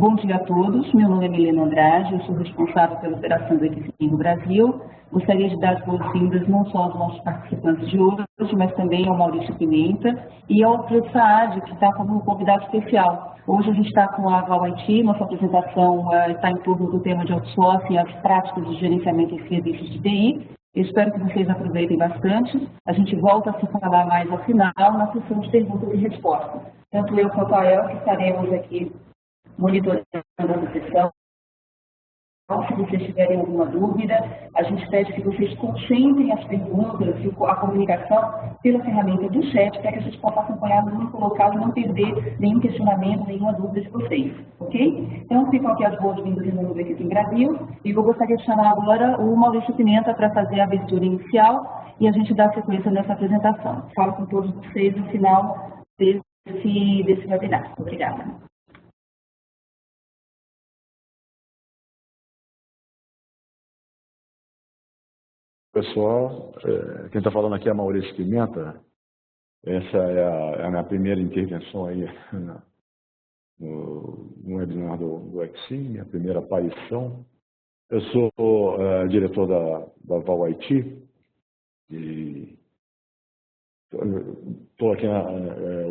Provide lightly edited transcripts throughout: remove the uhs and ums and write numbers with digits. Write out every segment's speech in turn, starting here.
Bom dia a todos, meu nome é Milena Andrade, eu sou responsável pela operação do Exim no Brasil. Gostaria de dar as boas-vindas não só aos nossos participantes de hoje, mas também ao Maurício Pimenta e ao Alfredo Saad, que está como convidado especial. Hoje a gente está com a Val IT, nossa apresentação está em torno do tema de outsourcing e as práticas de gerenciamento de serviços de TI. Eu espero que vocês aproveitem bastante. A gente volta a se falar mais ao final, na sessão de perguntas e respostas. Tanto eu quanto a El que estaremos aqui monitorando a sessão. Se vocês tiverem alguma dúvida, a gente pede que vocês concentrem as perguntas e a comunicação pela ferramenta do chat, para que a gente possa acompanhar no único local e não perder nenhum questionamento, nenhuma dúvida de vocês, ok? Então, ficam aqui as boas-vindas em nome do Exim Brasil, e eu gostaria de chamar agora o Maurício Pimenta para fazer a abertura inicial e a gente dar sequência nessa apresentação. Falo com todos vocês no final desse webinar. Obrigada. Pessoal, quem está falando aqui é Maurício Pimenta. Essa é a minha primeira intervenção aí no webinar do Exim, minha primeira aparição. Eu sou diretor da Val IT e estou aqui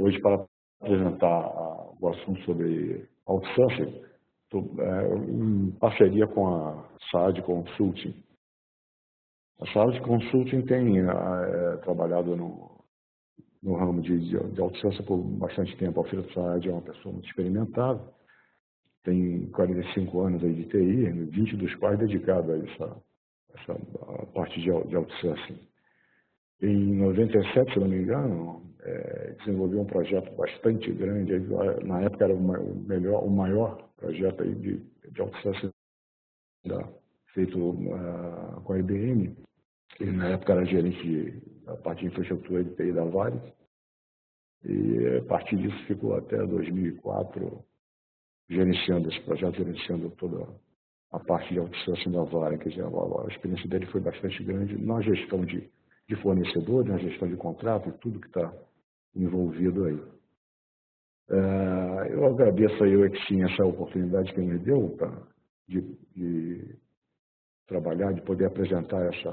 hoje para apresentar o assunto sobre outsourcing, em parceria com a Saad Consulting. A Saad Consulting tem trabalhado no ramo de outsourcing por bastante tempo. A Alfredo Saad é uma pessoa muito experimentada, tem 45 anos aí de TI, 20 dos quais dedicados a essa parte de outsourcing. Em 97, se não me engano, desenvolveu um projeto bastante grande, na época era o maior projeto aí de outsourcing feito com a IBM. Ele, na época, era gerente da parte de infraestrutura de TI da Vale. E, a partir disso, ficou até 2004 gerenciando esse projeto, gerenciando toda a parte de outsourcing da Vale. Quer dizer, a experiência dele foi bastante grande na gestão de fornecedores, na gestão de contrato e tudo que está envolvido aí. Eu agradeço aí o Exim essa oportunidade que ele me deu de trabalhar, de poder apresentar esse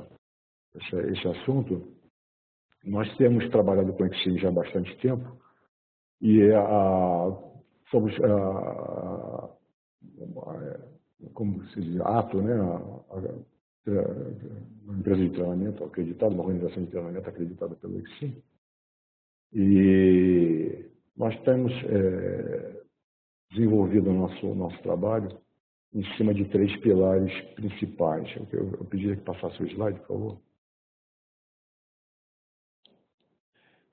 assunto. Nós temos trabalhado com o Exim já há bastante tempo e somos, como se diz, ATO, né? Uma empresa de treinamento acreditada, uma organização de treinamento acreditada pelo Exim. E nós temos desenvolvido o nosso trabalho em cima de 3 pilares principais. Eu pediria que passasse o slide, por favor.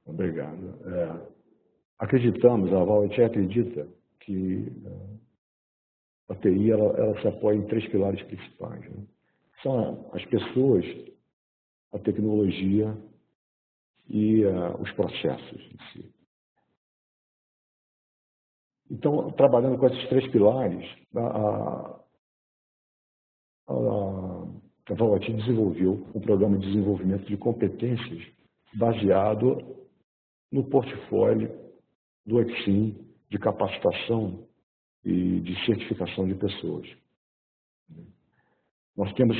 Obrigado. Acreditamos, a Val IT acredita que a TI ela se apoia em 3 pilares principais. Né? São as pessoas, a tecnologia e os processos em si. Então, trabalhando com esses 3 pilares, a Val IT desenvolveu um programa de desenvolvimento de competências baseado no portfólio do Exim de capacitação e de certificação de pessoas. Nós temos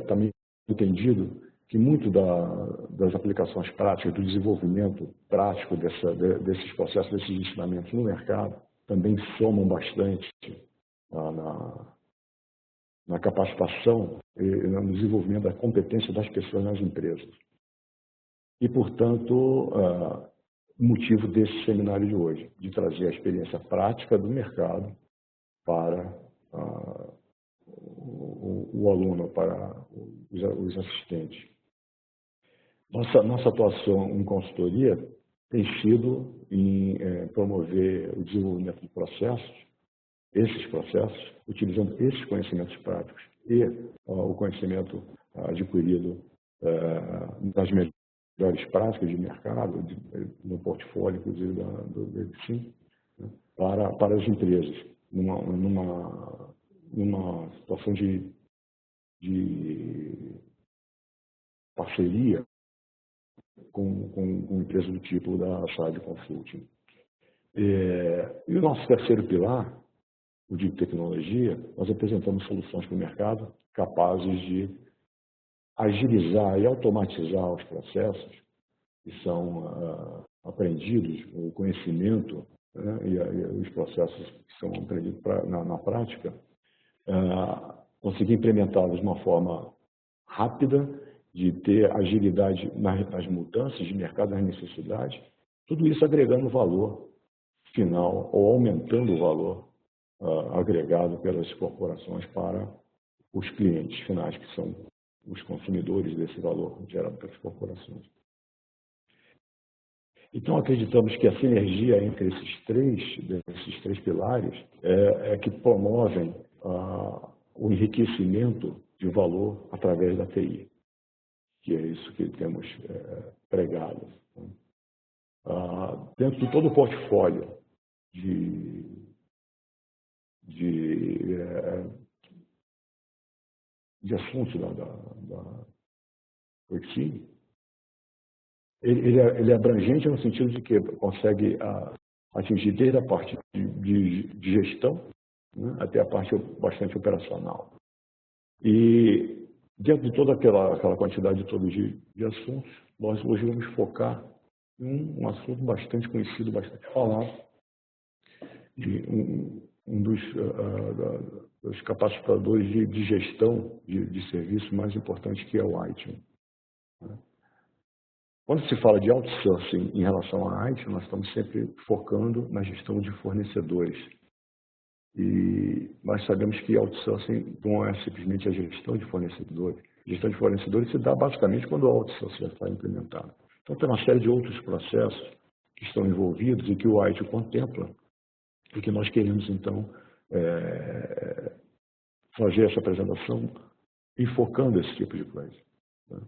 também entendido que muito das aplicações práticas, do desenvolvimento prático desses processos, desses ensinamentos no mercado, também somam bastante na capacitação e no desenvolvimento da competência das pessoas nas empresas. E, portanto, o motivo desse seminário de hoje, de trazer a experiência prática do mercado para o aluno, para os assistentes. Nossa atuação em consultoria tem sido em promover o desenvolvimento de esses processos, utilizando esses conhecimentos práticos e o conhecimento adquirido das melhores práticas de mercado, no portfólio, inclusive, do Exim, né, para as empresas, numa situação de parceria com empresas do tipo da Saad Consulting. E o nosso terceiro pilar, o de tecnologia, nós apresentamos soluções para o mercado capazes de agilizar e automatizar os processos que são aprendidos, o conhecimento, né, e os processos que são aprendidos na prática, conseguir implementá-los de uma forma rápida, de ter agilidade nas mudanças de mercado, nas necessidades, tudo isso agregando valor final ou aumentando o valor agregado pelas corporações para os clientes finais, que são os consumidores desse valor gerado pelas corporações. Então, acreditamos que a sinergia entre esses três pilares é que promovem o enriquecimento de valor através da TI, que é isso que temos pregado. Dentro de todo o portfólio de assuntos da Workteam, ele é abrangente no sentido de que consegue atingir desde a parte de gestão, né, até a parte bastante operacional. E dentro de toda aquela quantidade toda de assuntos, nós hoje vamos focar em um assunto bastante conhecido, bastante falado, um dos capacitadores de gestão de serviço mais importante, que é o ITIL. Quando se fala de outsourcing em relação à ITIL, nós estamos sempre focando na gestão de fornecedores. E nós sabemos que outsourcing não é simplesmente a gestão de fornecedores. A gestão de fornecedores se dá basicamente quando o outsourcing já está implementado. Então, tem uma série de outros processos que estão envolvidos e que o ITIL contempla e que nós queremos, então, fazer essa apresentação enfocando esse tipo de coisa. Né?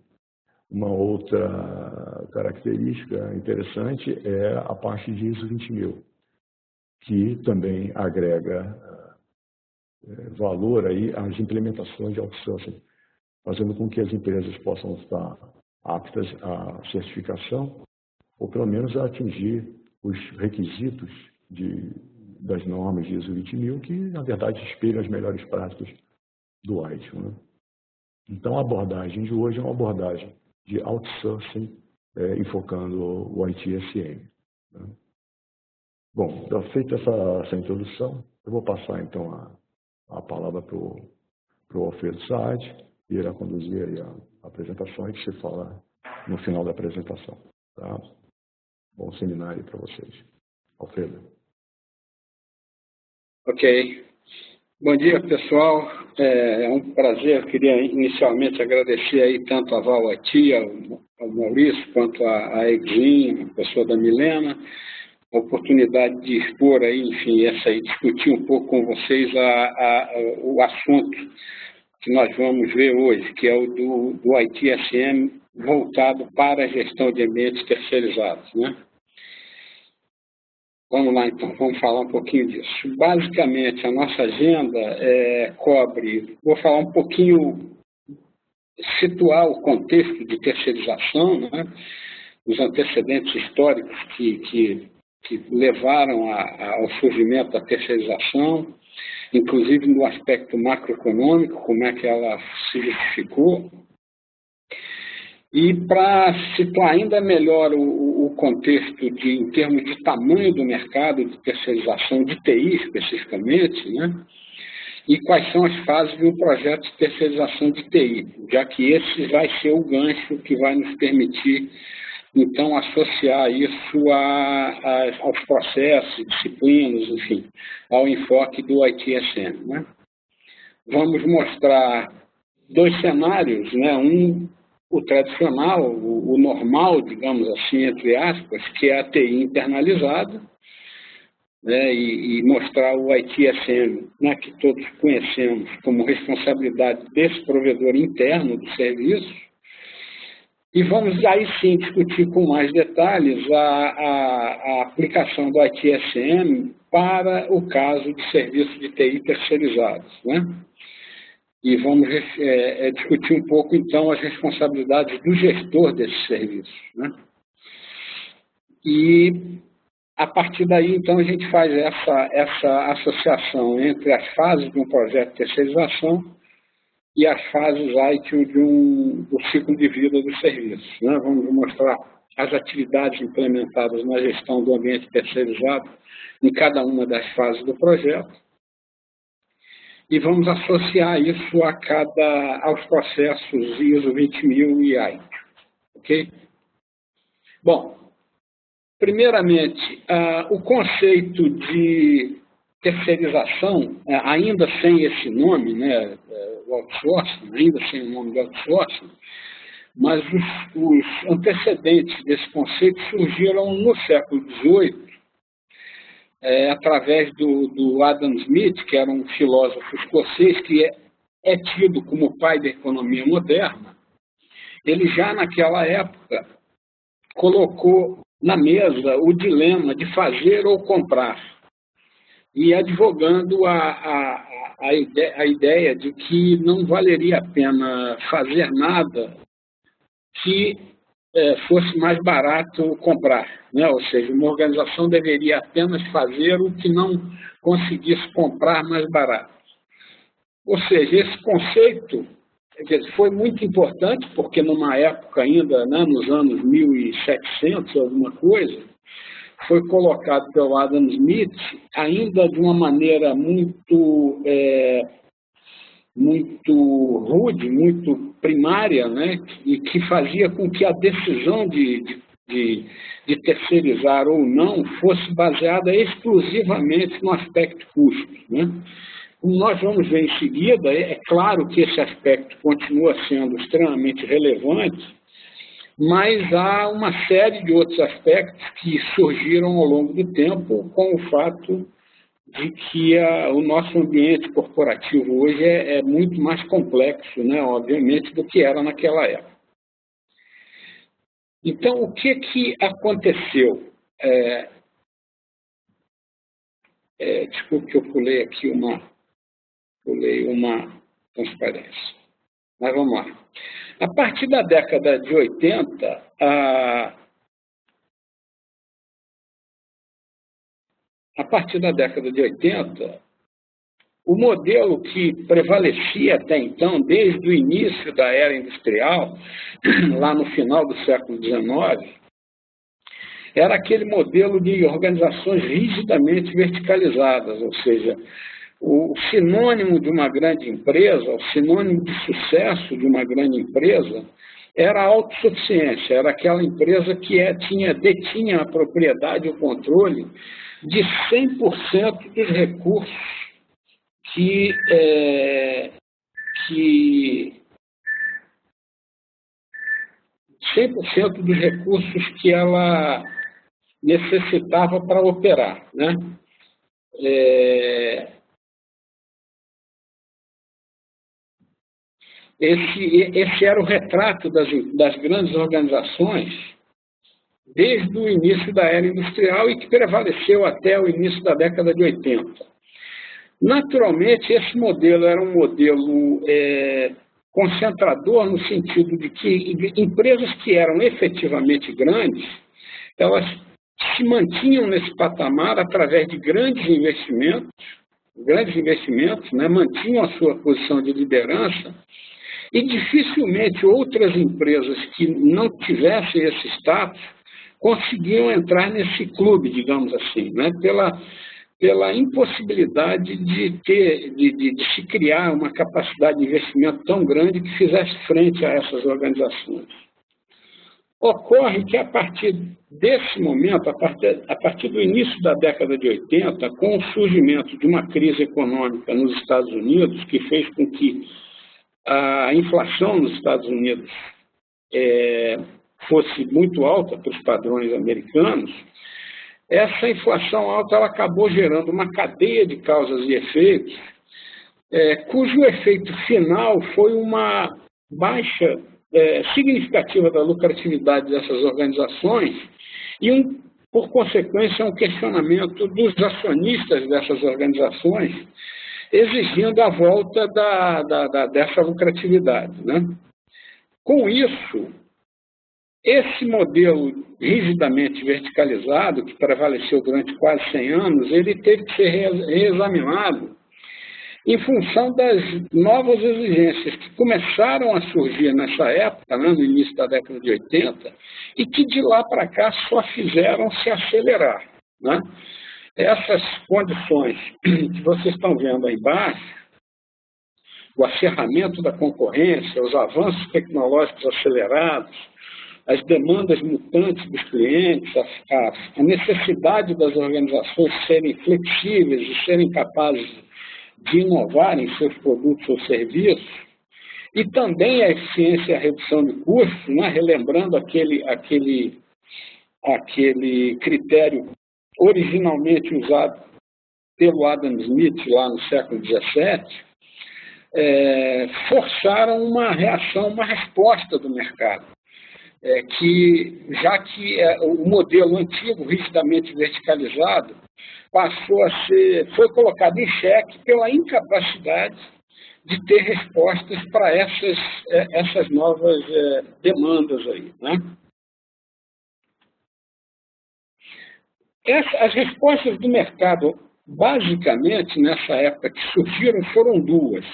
Uma outra característica interessante é a parte de ISO 20000, que também agrega valor aí às implementações de outsourcing, fazendo com que as empresas possam estar aptas à certificação, ou pelo menos a atingir os requisitos das normas de ISO 20000, que na verdade espelham as melhores práticas do ITIL. Né? Então a abordagem de hoje é uma abordagem de outsourcing, enfocando o ITSM. Né? Bom, feita essa introdução, eu vou passar então a palavra para o Alfredo Saad, e irá conduzir aí a apresentação, e que se fala no final da apresentação. Tá? Bom seminário para vocês. Alfredo. Ok. Bom dia, pessoal. É um prazer. Eu queria inicialmente agradecer aí tanto a Val, a Tia, ao Maurício, quanto a Egin, a pessoa da Milena, a oportunidade de expor aí, enfim, discutir um pouco com vocês o assunto que nós vamos ver hoje, que é o do ITSM voltado para a gestão de ambientes terceirizados, né? Vamos lá, então, vamos falar um pouquinho disso. Basicamente, a nossa agenda cobre, vou falar um pouquinho, situar o contexto de terceirização, né? Os antecedentes históricos que levaram ao surgimento da terceirização, inclusive no aspecto macroeconômico, como é que ela se justificou. E para situar ainda melhor o contexto em termos de tamanho do mercado de terceirização de TI especificamente, né? E quais são as fases de um projeto de terceirização de TI, já que esse vai ser o gancho que vai nos permitir, então, associar isso aos processos, disciplinas, enfim, ao enfoque do ITSM. Né? Vamos mostrar dois cenários, né? O tradicional, o normal, digamos assim, entre aspas, que é a TI internalizada, né? E mostrar o ITSM, né? Que todos conhecemos como responsabilidade desse provedor interno do serviço. E vamos aí sim discutir com mais detalhes a aplicação do ITSM para o caso de serviços de TI terceirizados, né? E vamos discutir um pouco, então, as responsabilidades do gestor desses serviços, né? E a partir daí, então, a gente faz essa associação entre as fases de um projeto de terceirização e as fases ITIL do ciclo de vida dos serviços. Né? Vamos mostrar as atividades implementadas na gestão do ambiente terceirizado em cada uma das fases do projeto e vamos associar isso aos processos ISO 20000 e ITIL. Ok? Bom, primeiramente, o conceito de terceirização, ainda sem esse nome, né, o outsourcing, ainda sem o nome de outsourcing, mas os antecedentes desse conceito surgiram no século XVIII, através do Adam Smith, que era um filósofo escocês que é tido como o pai da economia moderna. Ele já naquela época colocou na mesa o dilema de fazer ou comprar, e advogando a ideia de que não valeria a pena fazer nada que fosse mais barato comprar, né? Ou seja, uma organização deveria apenas fazer o que não conseguisse comprar mais barato. Ou seja, esse conceito foi muito importante, porque numa época ainda, né, nos anos 1700, alguma coisa, foi colocado pelo Adam Smith, ainda de uma maneira muito rude, muito primária, né, e que fazia com que a decisão de terceirizar ou não fosse baseada exclusivamente no aspecto custo, né? Como nós vamos ver em seguida, é claro que esse aspecto continua sendo extremamente relevante, mas há uma série de outros aspectos que surgiram ao longo do tempo com o fato de que o nosso ambiente corporativo hoje é muito mais complexo, né, obviamente, do que era naquela época. Então, o que aconteceu? Desculpe que eu pulei aqui uma transparência. Mas vamos lá. A partir da década de 80, o modelo que prevalecia até então, desde o início da era industrial, lá no final do século XIX, era aquele modelo de organizações rigidamente verticalizadas, ou seja, o sinônimo de uma grande empresa, o sinônimo de sucesso de uma grande empresa, era a autossuficiência, era aquela empresa que detinha a propriedade e o controle de 100% dos recursos que 100% dos recursos que ela necessitava para operar, né? Esse era o retrato das grandes organizações desde o início da era industrial e que prevaleceu até o início da década de 80. Naturalmente, esse modelo era um modelo concentrador no sentido de que empresas que eram efetivamente grandes, elas se mantinham nesse patamar através de grandes investimentos, né, mantinham a sua posição de liderança, e dificilmente outras empresas que não tivessem esse status conseguiam entrar nesse clube, digamos assim, né, pela impossibilidade de se criar uma capacidade de investimento tão grande que fizesse frente a essas organizações. Ocorre que, a partir desse momento, a partir do início da década de 80, com o surgimento de uma crise econômica nos Estados Unidos, que fez com que a inflação nos Estados Unidos fosse muito alta para os padrões americanos, essa inflação alta ela acabou gerando uma cadeia de causas e efeitos, cujo efeito final foi uma baixa significativa da lucratividade dessas organizações e, por consequência, um questionamento dos acionistas dessas organizações exigindo a volta dessa lucratividade, né? Com isso, esse modelo rigidamente verticalizado, que prevaleceu durante quase 100 anos, ele teve que ser reexaminado em função das novas exigências que começaram a surgir nessa época, né, no início da década de 80, e que de lá para cá só fizeram se acelerar. Né? Essas condições que vocês estão vendo aí embaixo, o acerramento da concorrência, os avanços tecnológicos acelerados, as demandas mutantes dos clientes, a necessidade das organizações serem flexíveis e serem capazes de inovar em seus produtos ou serviços, e também a eficiência e a redução de custos, né? Relembrando aquele critério originalmente usado pelo Adam Smith lá no século XVII, forçaram uma reação, uma resposta do mercado. Já que o modelo antigo, rigidamente verticalizado, foi colocado em xeque pela incapacidade de ter respostas para essas novas demandas aí, né? As respostas do mercado, basicamente, nessa época que surgiram, foram duas.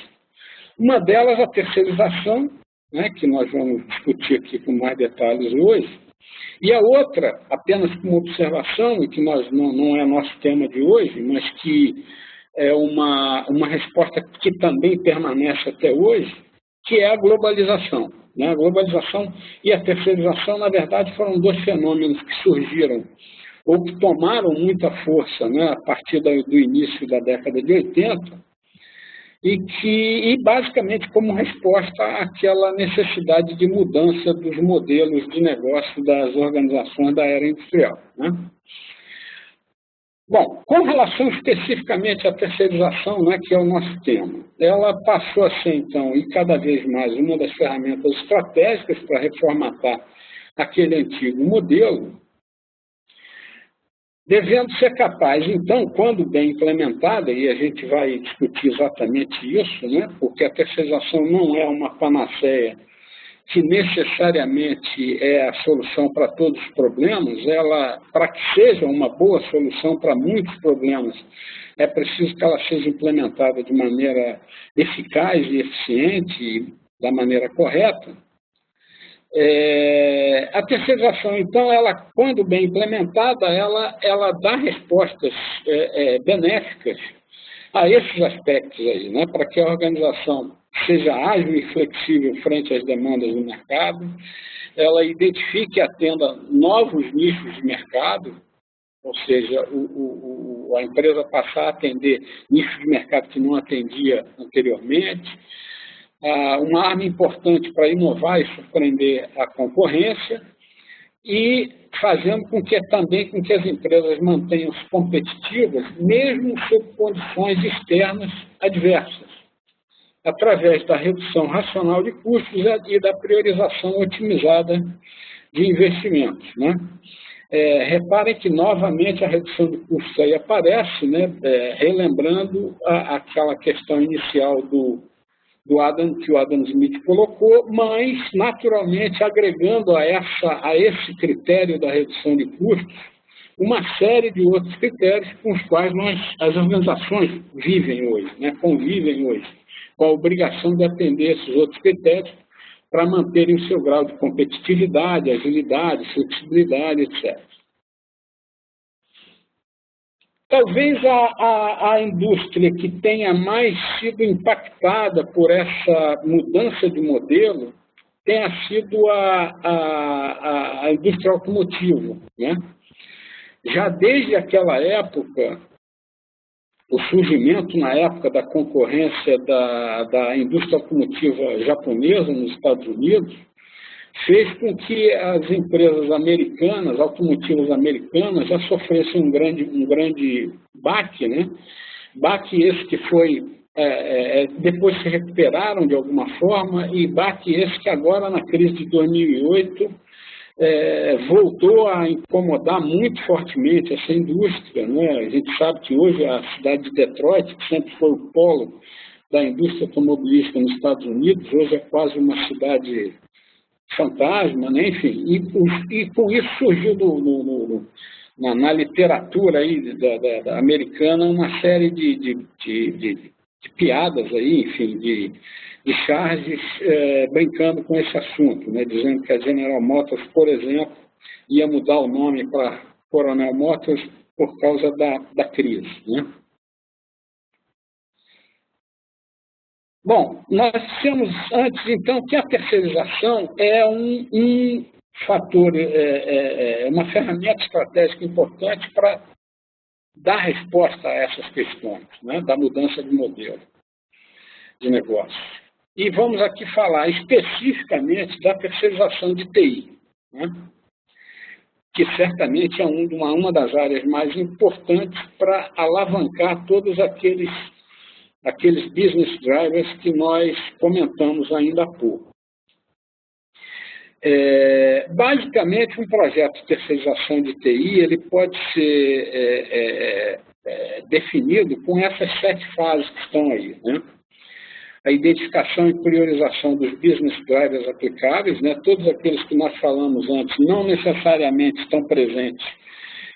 Uma delas, a terceirização, né, que nós vamos discutir aqui com mais detalhes hoje, e a outra, apenas como observação, e que não é nosso tema de hoje, mas que é uma resposta que também permanece até hoje, que é a globalização. Né? A globalização e a terceirização, na verdade, foram dois fenômenos que surgiram ou que tomaram muita força, né, a partir do início da década de 80, e basicamente como resposta àquela necessidade de mudança dos modelos de negócio das organizações da era industrial. Né? Bom, com relação especificamente à terceirização, né, que é o nosso tema, ela passou a ser, então, e cada vez mais, uma das ferramentas estratégicas para reformatar aquele antigo modelo, devendo ser capaz, então, quando bem implementada, e a gente vai discutir exatamente isso, né, porque a terceirização não é uma panaceia que necessariamente é a solução para todos os problemas, para que seja uma boa solução para muitos problemas, é preciso que ela seja implementada de maneira eficaz e eficiente, da maneira correta. A terceirização, então, quando bem implementada, ela dá respostas benéficas a esses aspectos aí, né? Para que a organização seja ágil e flexível frente às demandas do mercado, ela identifique e atenda novos nichos de mercado, ou seja, a empresa passar a atender nichos de mercado que não atendia anteriormente, uma arma importante para inovar e surpreender a concorrência e fazendo também com que as empresas mantenham-se competitivas, mesmo sob condições externas adversas, através da redução racional de custos e da priorização otimizada de investimentos. Né? Reparem que, novamente, a redução de custos aí aparece, né, relembrando aquela questão inicial que o Adam Smith colocou, mas, naturalmente, agregando a esse critério da redução de custos uma série de outros critérios com os quais as organizações vivem hoje, né, convivem hoje, com a obrigação de atender esses outros critérios para manterem o seu grau de competitividade, agilidade, flexibilidade, etc. Talvez a indústria que tenha mais sido impactada por essa mudança de modelo tenha sido a indústria automotiva. Né? Já desde aquela época, o surgimento na época da concorrência da indústria automotiva japonesa nos Estados Unidos, fez com que as empresas americanas, automotivas americanas, já sofressem um grande baque, né? Baque esse que foi, depois se recuperaram de alguma forma, e baque esse que agora, na crise de 2008, voltou a incomodar muito fortemente essa indústria. Né? A gente sabe que hoje a cidade de Detroit, que sempre foi o polo da indústria automobilística nos Estados Unidos, hoje é quase uma cidade fantasma, né? Enfim, e com isso surgiu na literatura aí da americana uma série de piadas aí, enfim, de charges brincando com esse assunto, né? Dizendo que a General Motors, por exemplo, ia mudar o nome para Coronel Motors por causa da crise, né? Bom, nós dissemos antes, então, que a terceirização é um fator, uma ferramenta estratégica importante para dar resposta a essas questões, né, da mudança de modelo de negócio. E vamos aqui falar especificamente da terceirização de TI, né, que certamente é uma das áreas mais importantes para alavancar todos aqueles business drivers que nós comentamos ainda há pouco. Basicamente, um projeto de terceirização de TI ele pode ser definido com essas 7 fases que estão aí, né? A identificação e priorização dos business drivers aplicáveis, né? Todos aqueles que nós falamos antes não necessariamente estão presentes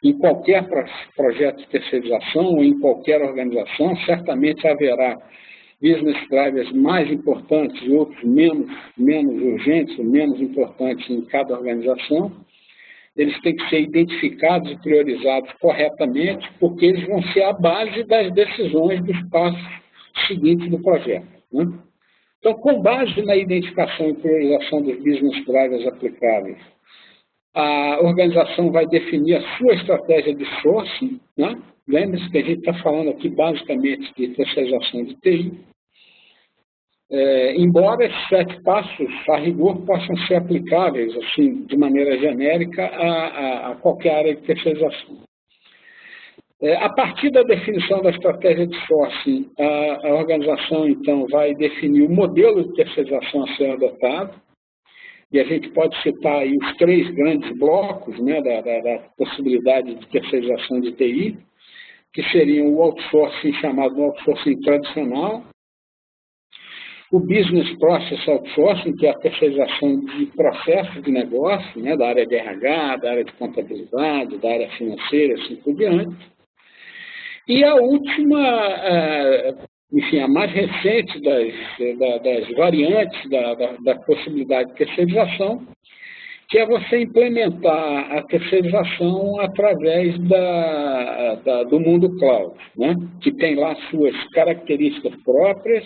em qualquer projeto de terceirização ou em qualquer organização. Certamente haverá business drivers mais importantes e outros menos urgentes, menos importantes em cada organização. Eles têm que ser identificados e priorizados corretamente, porque eles vão ser a base das decisões dos passos seguintes do projeto, né? Então, com base na identificação e priorização dos business drivers aplicáveis, a organização vai definir a sua estratégia de sourcing, né? Lembre-se que a gente está falando aqui basicamente de terceirização de TI. Embora esses 7 passos, a rigor, possam ser aplicáveis assim, de maneira genérica a qualquer área de terceirização. A partir da definição da estratégia de sourcing, a organização, então, vai definir o modelo de terceirização a ser adotado. E a gente pode citar aí os 3 grandes blocos, né, da possibilidade de terceirização de TI, que seriam o outsourcing chamado outsourcing tradicional, o business process outsourcing, que é a terceirização de processos de negócio, né, da área de RH, da área de contabilidade, da área financeira, assim por diante. E a última, enfim, a mais recente das variantes da possibilidade de terceirização, que é você implementar a terceirização através do mundo cloud, né? Que tem lá suas características próprias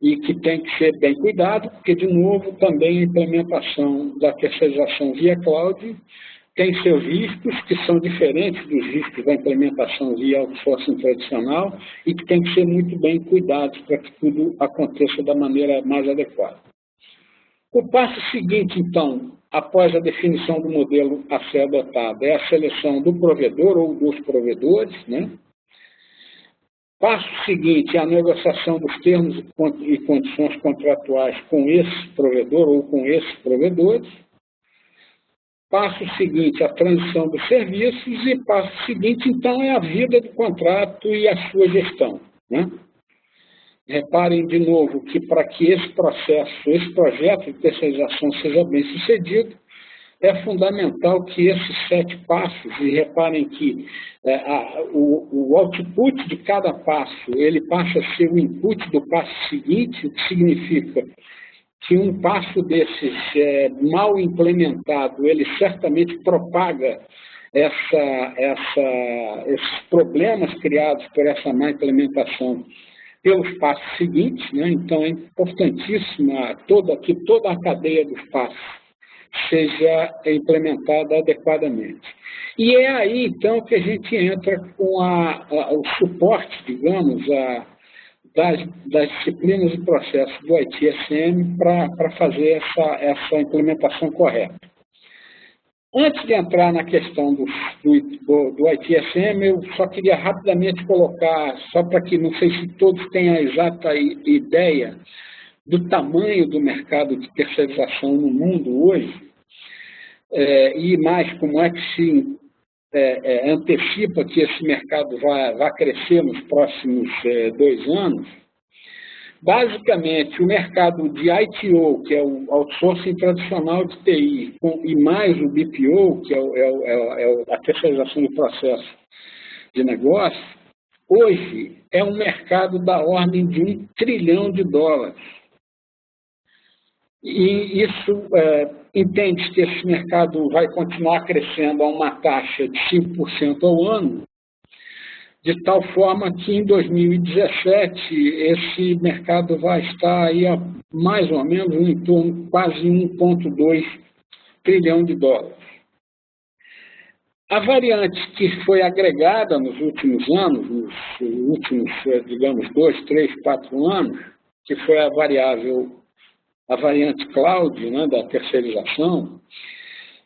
e que tem que ser bem cuidado, porque, de novo, também a implementação da terceirização via cloud tem seus riscos, que são diferentes dos riscos da implementação via outsourcing tradicional e que tem que ser muito bem cuidados para que tudo aconteça da maneira mais adequada. O passo seguinte, então, após a definição do modelo a ser adotado, é a seleção do provedor ou dos provedores, né? Passo seguinte é a negociação dos termos e condições contratuais com esse provedor ou com esses provedores. Passo seguinte, a transição dos serviços. E passo seguinte, então, é a vida do contrato e a sua gestão, né? Reparem de novo que para que esse projeto de terceirização seja bem sucedido, é fundamental que esses 7 passos, e reparem que o output de cada passo, ele passa a ser o input do passo seguinte, o que significa que um passo desses mal implementado, ele certamente propaga esses problemas criados por essa má implementação pelos passos seguintes, né? Então é importantíssima que toda a cadeia dos passos seja implementada adequadamente. E é aí, então, que a gente entra com o suporte, digamos, das disciplinas e processos do ITSM para fazer essa implementação correta. Antes de entrar na questão do ITSM, eu só queria rapidamente colocar, só para que não sei se todos tenham a exata ideia do tamanho do mercado de terceirização no mundo hoje, e mais como é que se antecipa que esse mercado vai crescer nos próximos 2 anos. Basicamente, o mercado de ITO, que é o outsourcing tradicional de TI, e mais o BPO, que é a terceirização do processo de negócio, hoje é um mercado da ordem de $1 trilhão. E isso entende que esse mercado vai continuar crescendo a uma taxa de 5% ao ano, de tal forma que em 2017 esse mercado vai estar aí a mais ou menos em torno quase $1,2 trilhão. A variante que foi agregada nos últimos anos, nos últimos, digamos, 2, 3, 4 anos, que foi a variante cloud, né, da terceirização,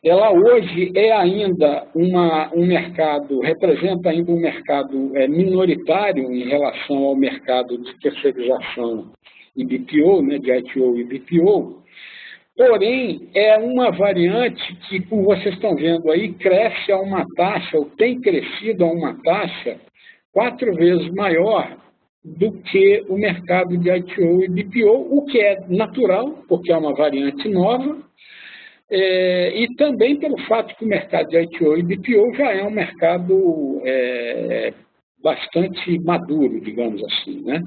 ela hoje é ainda um mercado, representa ainda um mercado minoritário em relação ao mercado de terceirização e BPO, né, de ITO e BPO, porém é uma variante que, como vocês estão vendo aí, cresce a uma taxa, ou tem crescido a uma taxa 4 vezes maior do que o mercado de ITO e BPO, o que é natural, porque é uma variante nova, e também pelo fato que o mercado de ITO e BPO já é um mercado bastante maduro, digamos assim, né?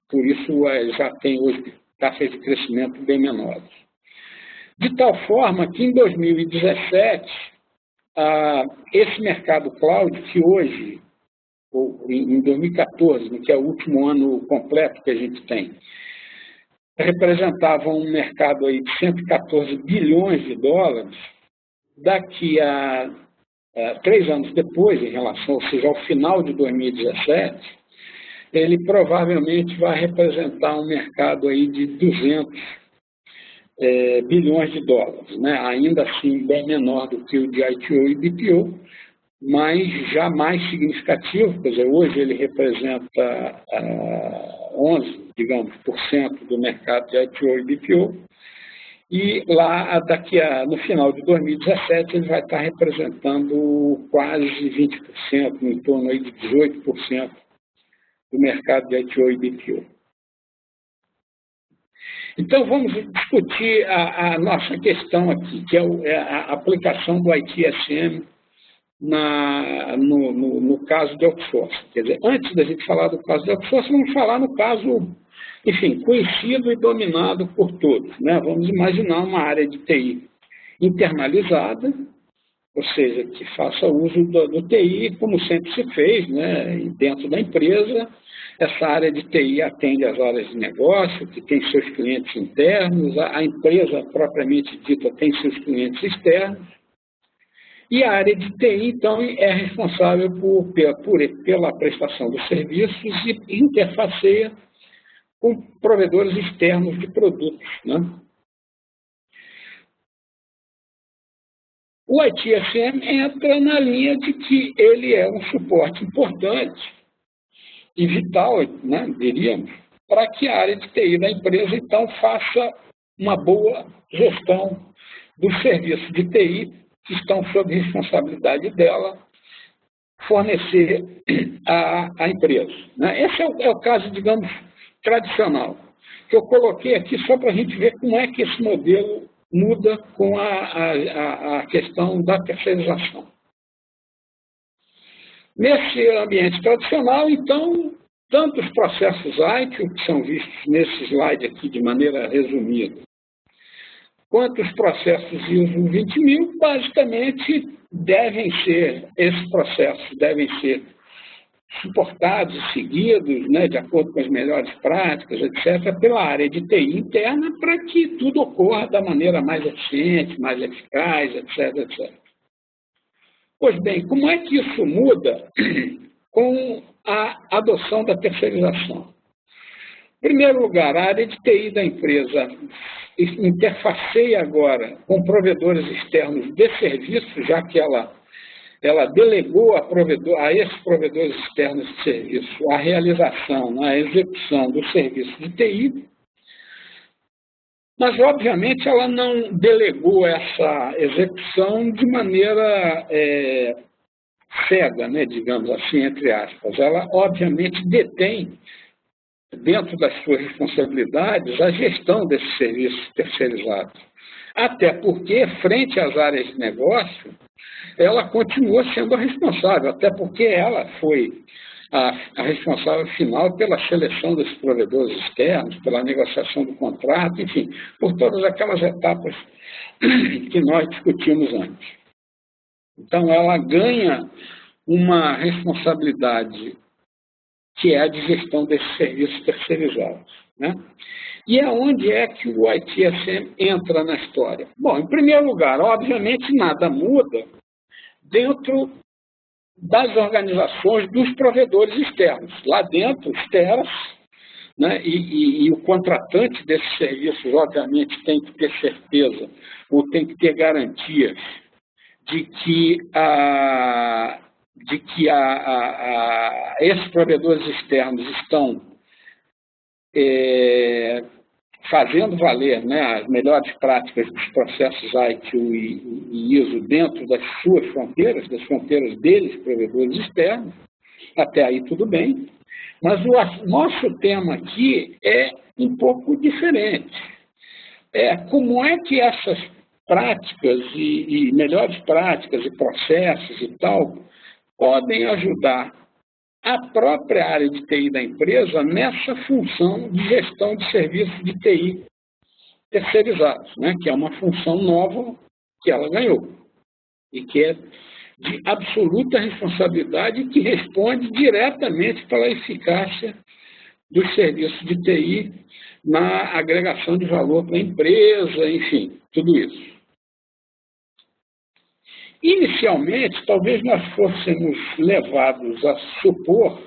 Por isso já tem hoje taxas de crescimento bem menores. De tal forma que em 2017, esse mercado cloud, que hoje, ou em 2014, que é o último ano completo que a gente tem, representava um mercado aí de $114 bilhões, daqui a 3 anos depois, em relação, ou seja, ao final de 2017, ele provavelmente vai representar um mercado aí de $200 bilhões, né? Ainda assim bem menor do que o de ITO e BPO, mas já mais significativo, quer dizer, hoje ele representa 11, digamos, por cento do mercado de ITO e BPO, e lá, no final de 2017, ele vai estar representando quase 20%, em torno aí de 18% do mercado de ITO e BPO. Então, vamos discutir a nossa questão aqui, que é a aplicação do ITSM no caso de outsourcing. Quer dizer, antes da gente falar do caso de outsourcing, vamos falar no caso, enfim, conhecido e dominado por todos, né? Vamos imaginar uma área de TI internalizada, ou seja, que faça uso do TI como sempre se fez, né? Dentro da empresa. Essa área de TI atende às áreas de negócio, que tem seus clientes internos, a empresa propriamente dita tem seus clientes externos, e a área de TI, então, é responsável pela prestação dos serviços e interfaceia com provedores externos de produtos, né? O ITSM entra na linha de que ele é um suporte importante e vital, né, diríamos, para que a área de TI da empresa, então, faça uma boa gestão dos serviços de TI que estão sob responsabilidade dela fornecer à empresa, né? Esse é o caso, digamos, tradicional, que eu coloquei aqui só para a gente ver como é que esse modelo muda com a questão da terceirização. Nesse ambiente tradicional, então, tanto os processos ITIL, que são vistos nesse slide aqui de maneira resumida, quanto os processos ISO 20000, basicamente esses processos devem ser suportados e seguidos, né, de acordo com as melhores práticas, etc., pela área de TI interna, para que tudo ocorra da maneira mais eficiente, mais eficaz, etc., etc. Pois bem, como é que isso muda com a adoção da terceirização? Em primeiro lugar, a área de TI da empresa interfaceia agora com provedores externos de serviços, já que ela delegou a esses provedores externos de serviço a realização, a execução do serviço de TI, mas, obviamente, ela não delegou essa execução de maneira cega, né, digamos assim, entre aspas. Ela, obviamente, detém dentro das suas responsabilidades, a gestão desses serviços terceirizados. Até porque, frente às áreas de negócio, ela continua sendo a responsável, até porque ela foi a responsável final pela seleção desses provedores externos, pela negociação do contrato, enfim, por todas aquelas etapas que nós discutimos antes. Então, ela ganha uma responsabilidade que é a de gestão desses serviços terceirizados, né? E aonde é que o ITSM entra na história? Bom, em primeiro lugar, obviamente, nada muda dentro das organizações dos provedores externos. Lá dentro, os TERAs, né, e o contratante desses serviços, obviamente, tem que ter certeza ou tem que ter garantias de que esses provedores externos estão fazendo valer, né, as melhores práticas dos processos ITIL e ISO dentro das suas fronteiras, das fronteiras deles, provedores externos. Até aí tudo bem. Mas o nosso tema aqui é um pouco diferente. Como é que essas práticas e melhores práticas e processos e tal podem ajudar a própria área de TI da empresa nessa função de gestão de serviços de TI terceirizados, né? Que é uma função nova que ela ganhou e que é de absoluta responsabilidade e que responde diretamente pela eficácia dos serviços de TI na agregação de valor para a empresa, enfim, tudo isso. Inicialmente, talvez nós fôssemos levados a supor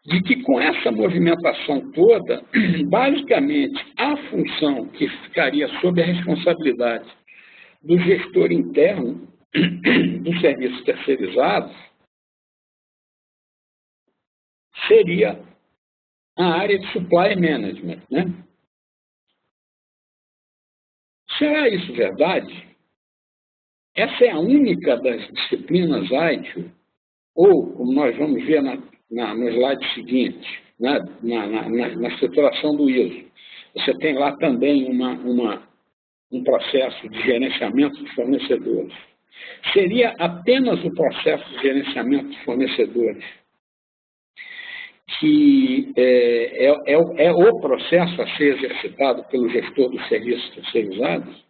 de que com essa movimentação toda, basicamente, a função que ficaria sob a responsabilidade do gestor interno dos serviços terceirizados seria a área de supply management, né? Será isso verdade? Essa é a única das disciplinas ITIL, ou, como nós vamos ver no slide seguinte, né, na estruturação do ISO, você tem lá também um processo de gerenciamento de fornecedores. Seria apenas o processo de gerenciamento de fornecedores que é o processo a ser exercitado pelo gestor dos serviços terceirizados?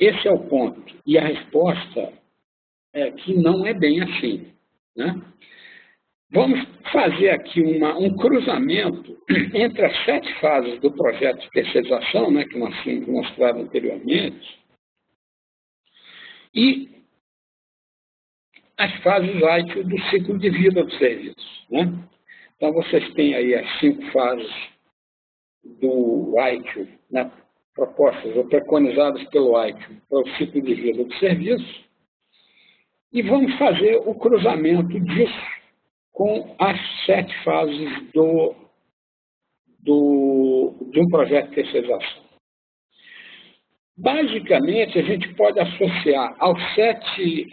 Esse é o ponto. E a resposta é que não é bem assim, né? Vamos fazer aqui um cruzamento entre as 7 fases do projeto de terceirização, né, que nós tínhamos mostrado anteriormente, e as fases ITIL do ciclo de vida do serviço, né? Então, vocês têm aí as 5 fases do ITIL, né, propostas ou preconizadas pelo ITIL para o ciclo de vida do serviço, e vamos fazer o cruzamento disso com as 7 fases de um projeto de terceirização. Basicamente, a gente pode associar as 7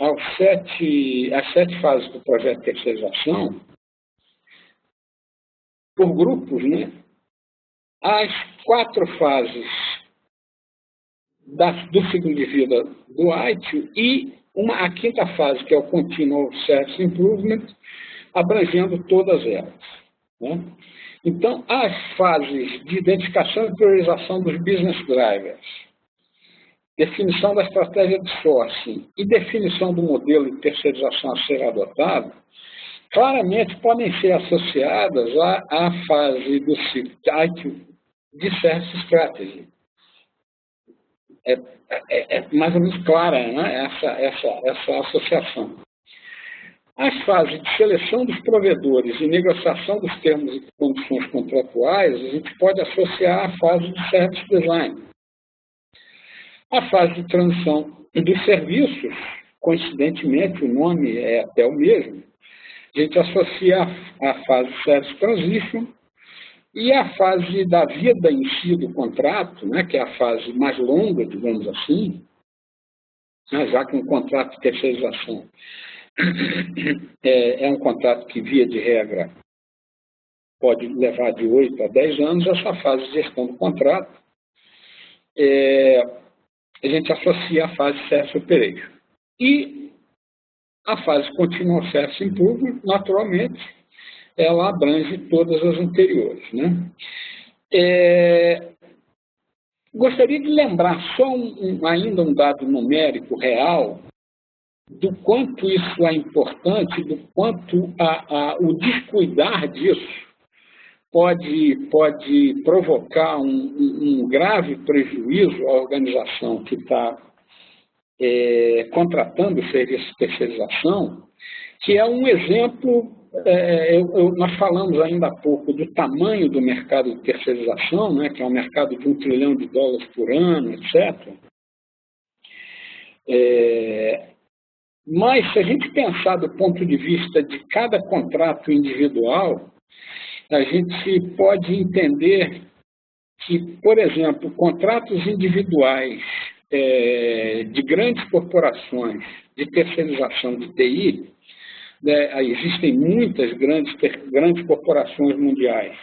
fases do projeto de terceirização por grupos, né, as 4 fases do ciclo de vida do ITIL e a 5ª fase, que é o Continual Service Improvement, abrangendo todas elas, né? Então, as fases de identificação e priorização dos business drivers, definição da estratégia de sourcing e definição do modelo de terceirização a ser adotado, claramente podem ser associadas à fase do ciclo de Service Strategy. É mais ou menos clara, né, essa associação. As fases de seleção dos provedores e negociação dos termos e condições contratuais, a gente pode associar à fase de Service Design. A fase de transição dos serviços, coincidentemente, o nome é até o mesmo, a gente associa a fase de Service Transition e a fase da vida em si do contrato, né, que é a fase mais longa, digamos assim, né, já que um contrato de terceirização é um contrato que, via de regra, pode levar de 8 a 10 anos. Essa fase de gestão do contrato, a gente associa à fase Service Operation. E a fase Continual Service Improvement, naturalmente, ela abrange todas as anteriores, né? Gostaria de lembrar só ainda um dado numérico real do quanto isso é importante, do quanto o descuidar disso pode provocar um grave prejuízo à organização que está contratando o serviço de terceirização, que é um exemplo. Nós falamos ainda há pouco do tamanho do mercado de terceirização, né, que é um mercado de $1 trilhão por ano, etc. Mas, se a gente pensar do ponto de vista de cada contrato individual, a gente pode entender que, por exemplo, contratos individuais de grandes corporações de terceirização de TI, existem muitas grandes corporações mundiais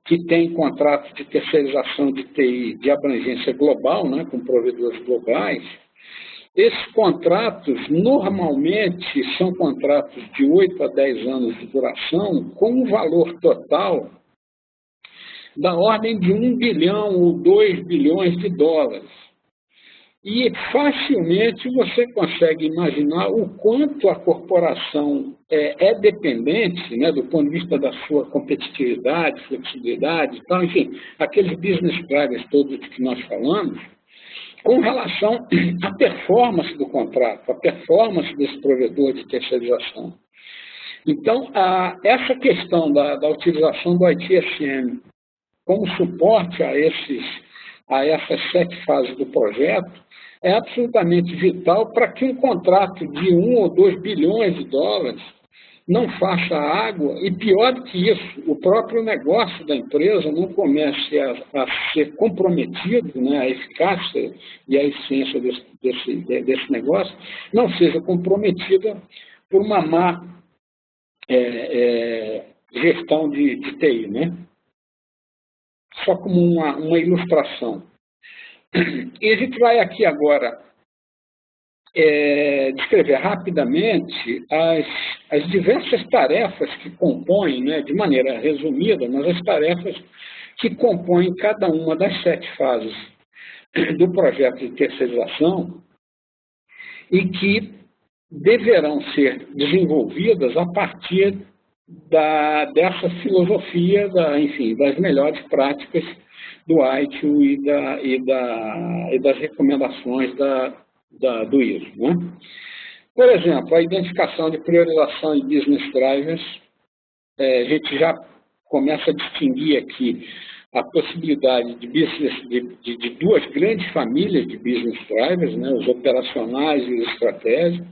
que têm contratos de terceirização de TI de abrangência global, né, com provedores globais. Esses contratos, normalmente, são contratos de 8 a 10 anos de duração, com um valor total da ordem de $1 bilhão ou $2 bilhões. E facilmente você consegue imaginar o quanto a corporação é dependente, né, do ponto de vista da sua competitividade, flexibilidade, então, enfim, aqueles business drivers todos que nós falamos, com relação à performance do contrato, à performance desse provedor de terceirização. Então, essa questão da utilização do ITSM como suporte a essas 7 fases do projeto é absolutamente vital para que um contrato de $1 ou $2 bilhões não faça água, e pior do que isso, o próprio negócio da empresa não comece a ser comprometido, né, a eficácia e a eficiência desse negócio não seja comprometida por uma má gestão de TI, né? Só como uma ilustração. E a gente vai aqui agora descrever rapidamente as diversas tarefas que compõem, né, de maneira resumida, mas as tarefas que compõem cada uma das 7 fases do projeto de terceirização e que deverão ser desenvolvidas a partir dessa filosofia, enfim, das melhores práticas do ITIL e das recomendações do ISO, né? Por exemplo, a identificação de priorização de business drivers, a gente já começa a distinguir aqui a possibilidade de 2 grandes famílias de business drivers, né, os operacionais e os estratégicos.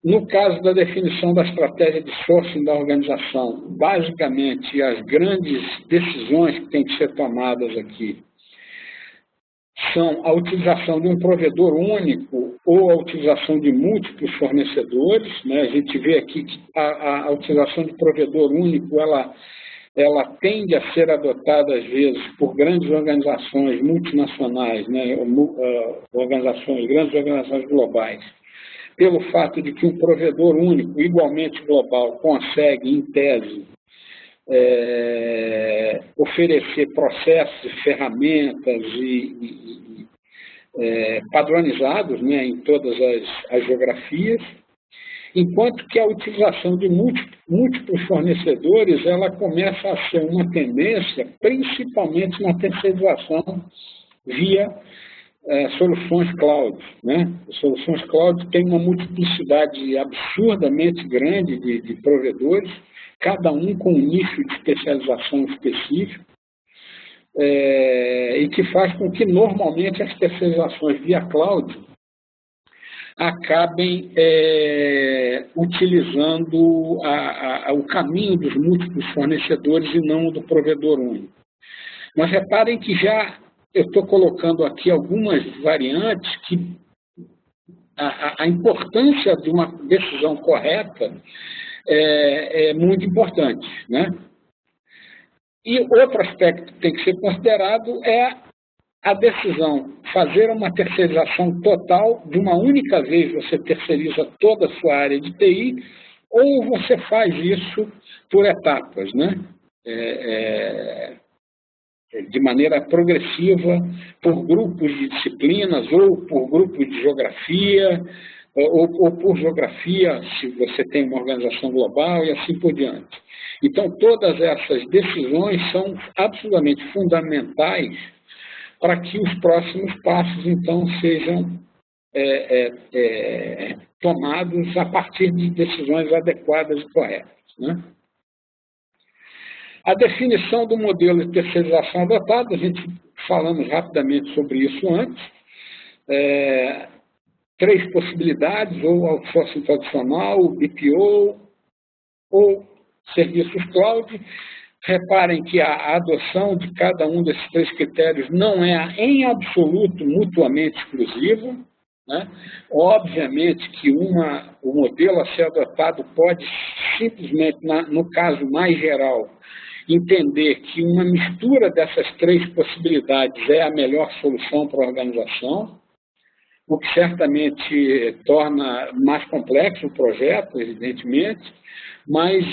No caso da definição da estratégia de sourcing da organização, basicamente as grandes decisões que têm que ser tomadas aqui são a utilização de um provedor único ou a utilização de múltiplos fornecedores, né? A gente vê aqui que a utilização de provedor único, ela tende a ser adotada, às vezes, por grandes organizações multinacionais, né? Grandes organizações globais, pelo fato de que um provedor único, igualmente global, consegue, em tese, oferecer processos, ferramentas padronizados, né, em todas as geografias, enquanto que a utilização de múltiplos fornecedores ela começa a ser uma tendência, principalmente na terceirização via soluções cloud, né? As soluções cloud têm uma multiplicidade absurdamente grande de provedores, cada um com um nicho de especialização específico, e que faz com que, normalmente, as terceirizações via cloud acabem utilizando o caminho dos múltiplos fornecedores e não o do provedor único. Mas reparem que já eu estou colocando aqui algumas variantes que a importância de uma decisão correta é muito importante, né? E outro aspecto que tem que ser considerado é a decisão, fazer uma terceirização total, de uma única vez você terceiriza toda a sua área de TI, ou você faz isso por etapas, né? De maneira progressiva, por grupos de disciplinas, ou por grupos de geografia, ou por geografia, se você tem uma organização global, e assim por diante. Então, todas essas decisões são absolutamente fundamentais para que os próximos passos, então, sejam tomados a partir de decisões adequadas e corretas, né? A definição do modelo de terceirização adotado, a gente falamos rapidamente sobre isso antes. 3 possibilidades, ou outsourcing tradicional, BPO, ou serviços cloud. Reparem que a adoção de cada um desses 3 critérios não é, em absoluto, mutuamente exclusiva, né? Obviamente que o modelo a ser adotado pode simplesmente, no caso mais geral, entender que uma mistura dessas 3 possibilidades é a melhor solução para a organização, o que certamente torna mais complexo o projeto, evidentemente, mas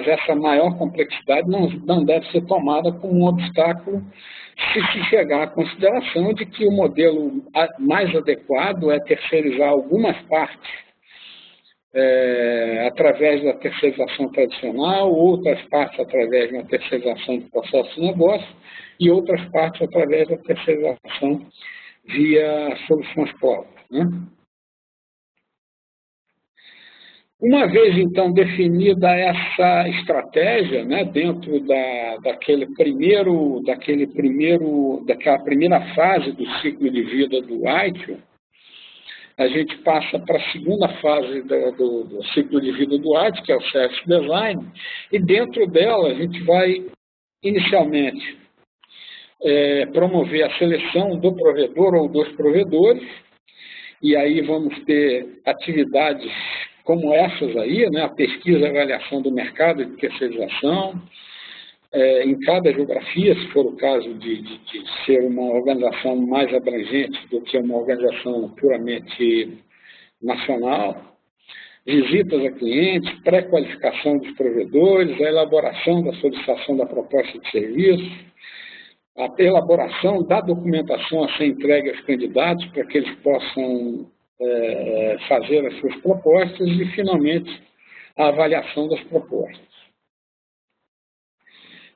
essa maior complexidade não deve ser tomada como um obstáculo se chegar à consideração de que o modelo mais adequado é terceirizar algumas partes através da terceirização tradicional, outras partes através de uma terceirização de processo de negócio e outras partes através da terceirização via soluções cloud, né? Uma vez, então, definida essa estratégia, né, dentro daquela primeira fase do ciclo de vida do ITIL, a gente passa para a segunda fase do ciclo de vida do ITIL, que é o Service Design, e dentro dela a gente vai, inicialmente, promover a seleção do provedor ou dos provedores, e aí vamos ter atividades como essas aí, né, a pesquisa e avaliação do mercado de terceirização, em cada geografia, se for o caso de ser uma organização mais abrangente do que uma organização puramente nacional, visitas a clientes, pré-qualificação dos provedores, a elaboração da solicitação da proposta de serviço, a elaboração da documentação a ser entregue aos candidatos para que eles possam fazer as suas propostas e, finalmente, a avaliação das propostas.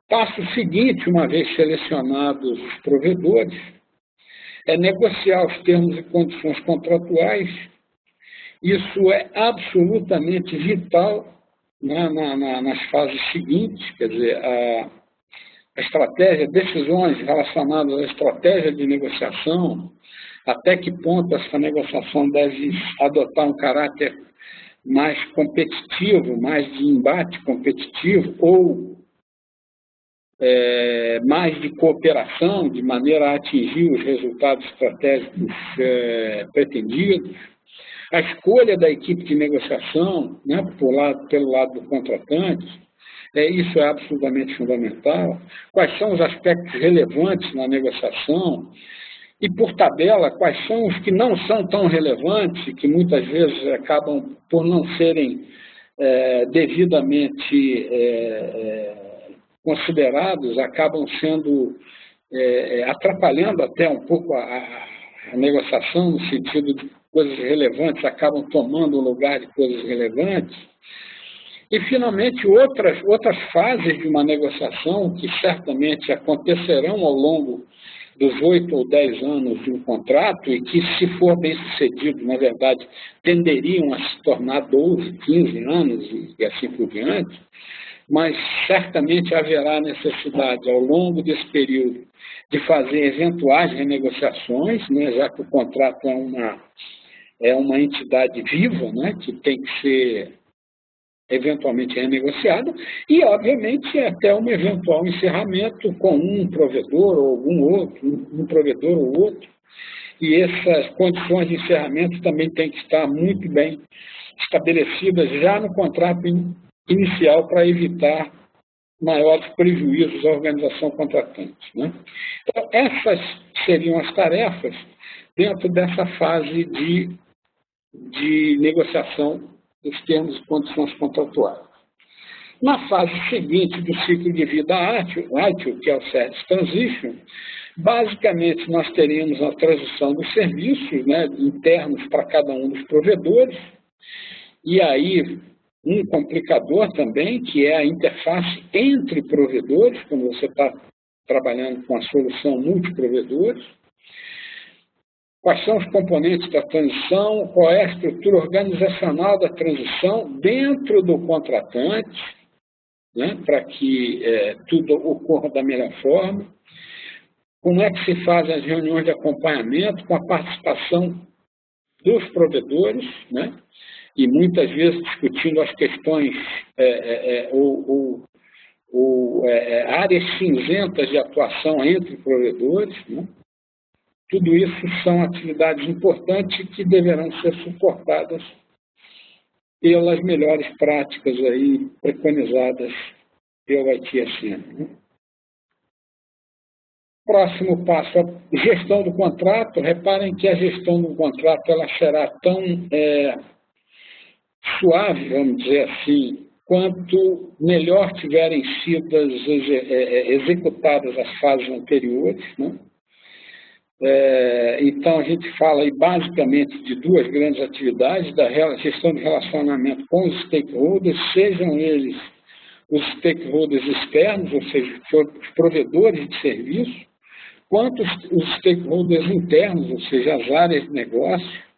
Passo seguinte, uma vez selecionados os provedores, é negociar os termos e condições contratuais. Isso é absolutamente vital, né, nas fases seguintes, quer dizer, a estratégia, decisões relacionadas à estratégia de negociação, até que ponto essa negociação deve adotar um caráter mais competitivo, mais de embate competitivo, ou mais de cooperação, de maneira a atingir os resultados estratégicos pretendidos. A escolha da equipe de negociação, né, pelo lado do contratante, isso é absolutamente fundamental. Quais são os aspectos relevantes na negociação? E, por tabela, quais são os que não são tão relevantes e que muitas vezes acabam por não serem devidamente considerados, acabam sendo atrapalhando até um pouco a negociação, no sentido de coisas relevantes acabam tomando o lugar de coisas relevantes. E, finalmente, outras fases de uma negociação que certamente acontecerão ao longo dos 8 ou 10 anos de um contrato e que, se for bem sucedido, na verdade, tenderiam a se tornar 12, 15 anos e assim por diante, mas certamente haverá necessidade, ao longo desse período, de fazer eventuais renegociações, né, já que o contrato é uma entidade viva, né, que tem que ser eventualmente renegociada, e, obviamente, até um eventual encerramento com um provedor ou algum outro, um provedor ou outro, e essas condições de encerramento também têm que estar muito bem estabelecidas já no contrato inicial para evitar maiores prejuízos à organização contratante, né? Então, essas seriam as tarefas dentro dessa fase de negociação dos termos e condições contratuais. Na fase seguinte do ciclo de vida átil, que é o Service Transition, basicamente nós teríamos a transição dos serviços, né, internos para cada um dos provedores, e aí um complicador também, que é a interface entre provedores, quando você está trabalhando com a solução multiprovedores. Quais são os componentes da transição, qual é a estrutura organizacional da transição dentro do contratante, né, para que tudo ocorra da melhor forma. Como é que se fazem as reuniões de acompanhamento com a participação dos provedores, né, e muitas vezes discutindo as questões áreas cinzentas de atuação entre provedores, né? Tudo isso são atividades importantes que deverão ser suportadas pelas melhores práticas aí preconizadas pelo ITSM, né? Próximo passo, a gestão do contrato. Reparem que a gestão do contrato ela será tão suave, vamos dizer assim, quanto melhor tiverem sido executadas as fases anteriores, né? Então, a gente fala aí basicamente de duas grandes atividades, da gestão de relacionamento com os stakeholders, sejam eles os stakeholders externos, ou seja, os provedores de serviço, quanto os stakeholders internos, ou seja, as áreas de negócio,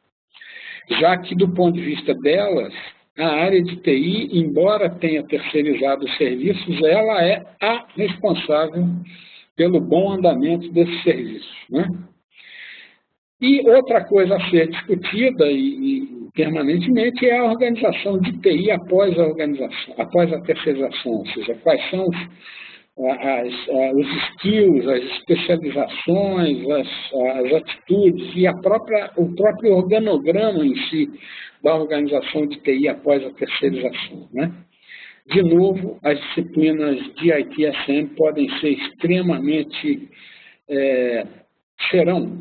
já que, do ponto de vista delas, a área de TI, embora tenha terceirizado os serviços, ela é a responsável pelo bom andamento desses serviços, né? E outra coisa a ser discutida e permanentemente é a organização de TI após a terceirização, ou seja, quais são os skills, as especializações, as atitudes e o próprio organograma em si da organização de TI após a terceirização, né? De novo, as disciplinas de ITSM podem ser extremamente, serão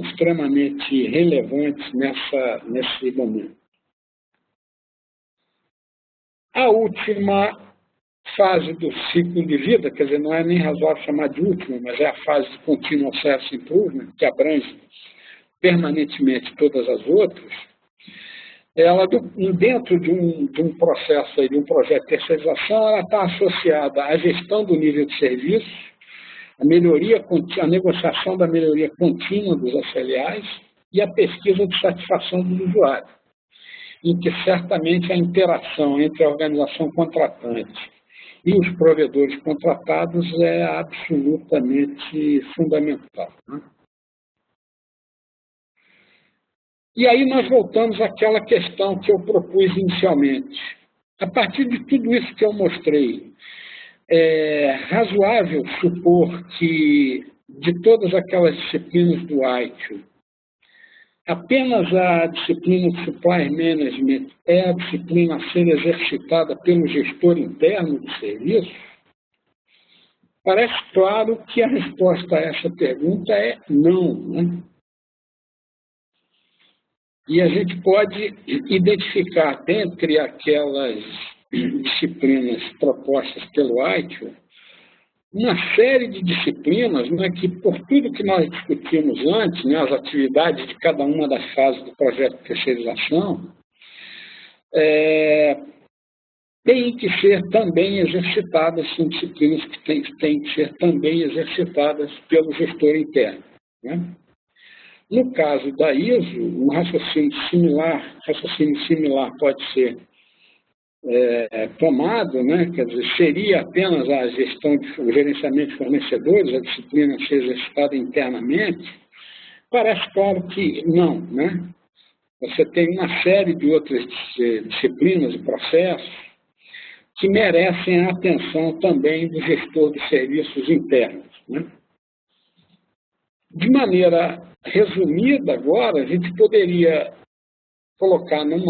extremamente relevantes nesse momento. A última fase do ciclo de vida, quer dizer, não é nem razoável chamar de última, mas é a fase de Continual Service Improvement, que abrange permanentemente todas as outras. Ela, dentro de um processo, de um projeto de terceirização, ela está associada à gestão do nível de serviço, a negociação da melhoria contínua dos SLAs e a pesquisa de satisfação do usuário, em que certamente a interação entre a organização contratante e os provedores contratados é absolutamente fundamental, né? E aí nós voltamos àquela questão que eu propus inicialmente. A partir de tudo isso que eu mostrei, é razoável supor que, de todas aquelas disciplinas do ITIL, apenas a disciplina de Supply Management é a disciplina a ser exercitada pelo gestor interno do serviço? Parece claro que a resposta a essa pergunta é não, né? E a gente pode identificar, dentre aquelas disciplinas propostas pelo ITIL, uma série de disciplinas, né, que, por tudo que nós discutimos antes, né, as atividades de cada uma das fases do projeto de terceirização, têm que ser também exercitadas, são disciplinas que têm que ser também exercitadas pelo gestor interno, né? No caso da ISO, um raciocínio similar pode ser tomado, né? Quer dizer, seria apenas a gestão o gerenciamento de fornecedores, a disciplina a ser exercitada internamente? Parece claro que não, né? Você tem uma série de outras disciplinas e processos que merecem a atenção também do gestor de serviços internos, né? De maneira resumida agora, a gente poderia colocar num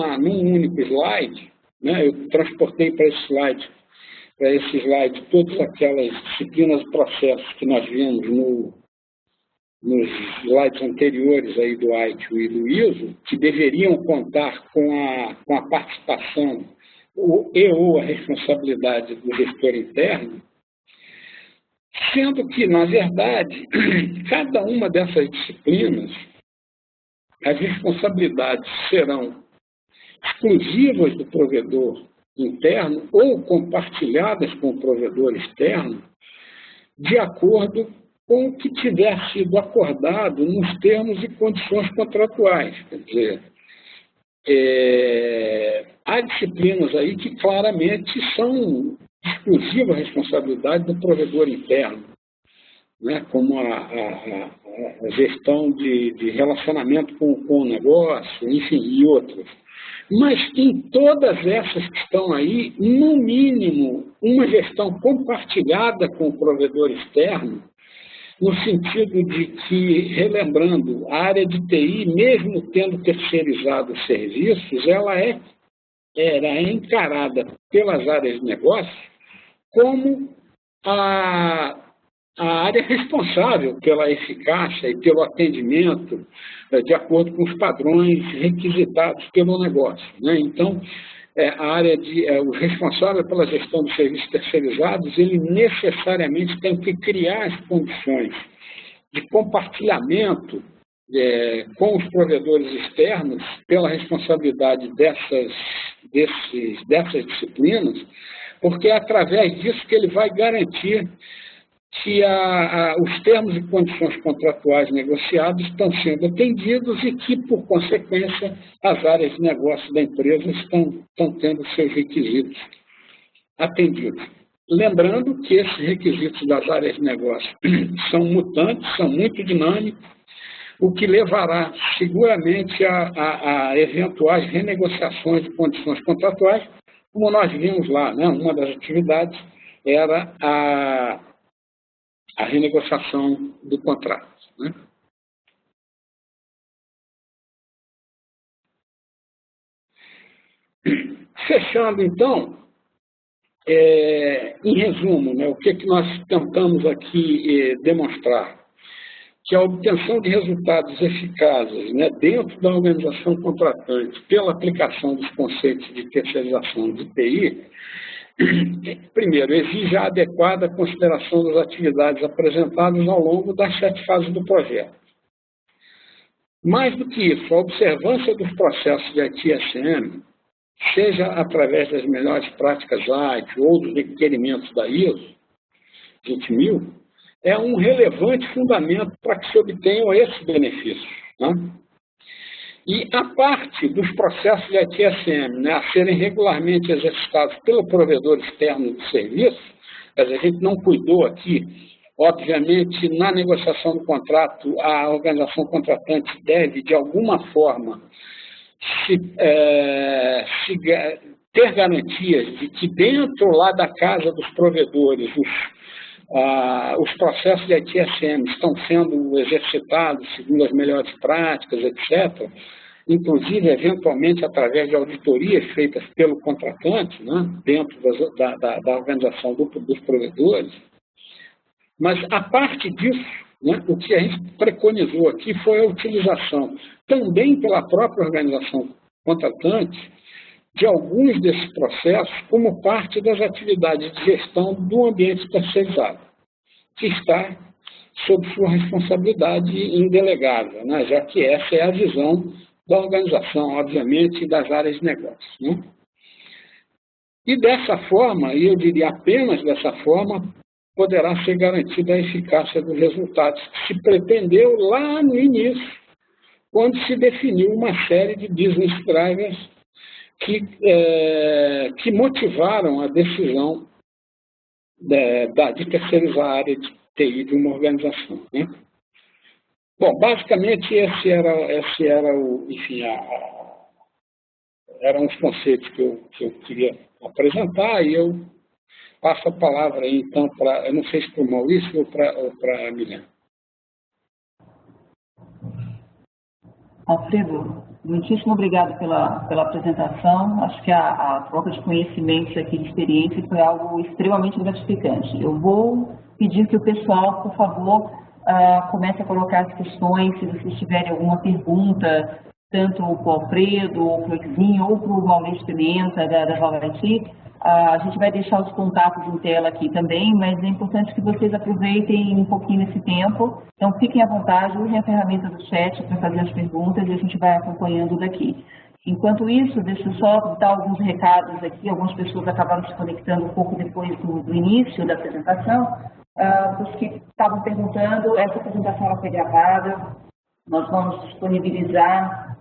único slide, né? Eu transportei para esse slide todas aquelas disciplinas e processos que nós vimos nos slides anteriores aí do ITIL e do ISO, que deveriam contar com a participação ou a responsabilidade do gestor interno, sendo que, na verdade, cada uma dessas disciplinas, as responsabilidades serão exclusivas do provedor interno ou compartilhadas com o provedor externo, de acordo com o que tiver sido acordado nos termos e condições contratuais. Quer dizer, há disciplinas aí que claramente são exclusiva responsabilidade do provedor interno, né? Como a gestão de relacionamento com o negócio, enfim, e outras. Mas em todas essas que estão aí, no mínimo, uma gestão compartilhada com o provedor externo, no sentido de que, relembrando, a área de TI, mesmo tendo terceirizado os serviços, ela era encarada pelas áreas de negócio como a área responsável pela eficácia e pelo atendimento de acordo com os padrões requisitados pelo negócio, né? Então, o responsável pela gestão dos serviços terceirizados, ele necessariamente tem que criar as condições de compartilhamento com os provedores externos pela responsabilidade dessas disciplinas, porque é através disso que ele vai garantir que os termos e condições contratuais negociados estão sendo atendidos e que, por consequência, as áreas de negócio da empresa estão tendo seus requisitos atendidos. Lembrando que esses requisitos das áreas de negócio são mutantes, são muito dinâmicos, o que levará seguramente a eventuais renegociações de condições contratuais, como nós vimos lá, né? Uma das atividades era a renegociação do contrato, né? Fechando, então, em resumo, né, o que nós tentamos aqui demonstrar? Que a obtenção de resultados eficazes, né, dentro da organização contratante pela aplicação dos conceitos de terceirização de TI, primeiro, exige a adequada consideração das atividades apresentadas ao longo das 7 fases do projeto. Mais do que isso, a observância dos processos de ITSM, seja através das melhores práticas IT ou dos requerimentos da ISO 20000, é um relevante fundamento para que se obtenham esses benefícios, né? E a parte dos processos de ITSM, né, a serem regularmente exercitados pelo provedor externo de serviço, a gente não cuidou aqui, obviamente, na negociação do contrato, a organização contratante deve, de alguma forma, ter garantias de que dentro lá da casa dos provedores, os processos de ITSM estão sendo exercitados segundo as melhores práticas, etc., inclusive, eventualmente, através de auditorias feitas pelo contratante, né, dentro da organização dos provedores. Mas, a parte disso, né, o que a gente preconizou aqui foi a utilização, também pela própria organização contratante, de alguns desses processos como parte das atividades de gestão do ambiente terceirizado, que está sob sua responsabilidade indelegável, né? Já que essa é a visão da organização, obviamente, e das áreas de negócio, né? E dessa forma, e eu diria apenas dessa forma, poderá ser garantida a eficácia dos resultados que se pretendeu lá no início, quando se definiu uma série de business drivers que motivaram a decisão de terceirizar a área de TI de uma organização, né? Bom, basicamente esse era enfim, eram os conceitos que eu queria apresentar, e eu passo a palavra aí, então, eu não sei se para o Maurício ou para a Milena. Alfredo, muitíssimo obrigado pela apresentação. Acho que a troca de conhecimentos aqui, de experiência, foi algo extremamente gratificante. Eu vou pedir que o pessoal, por favor, comece a colocar as questões, se vocês tiverem alguma pergunta, tanto para o Alfredo, ou para o Exinho, ou para o Maurício Pimenta, da Valvati. A gente vai deixar os contatos em tela aqui também, mas é importante que vocês aproveitem um pouquinho esse tempo. Então, fiquem à vontade, usem a ferramenta do chat para fazer as perguntas e a gente vai acompanhando daqui. Enquanto isso, deixa eu só dar alguns recados aqui. Algumas pessoas acabaram se conectando um pouco depois do início da apresentação. Os que estavam perguntando, essa apresentação ela foi gravada. Nós vamos disponibilizar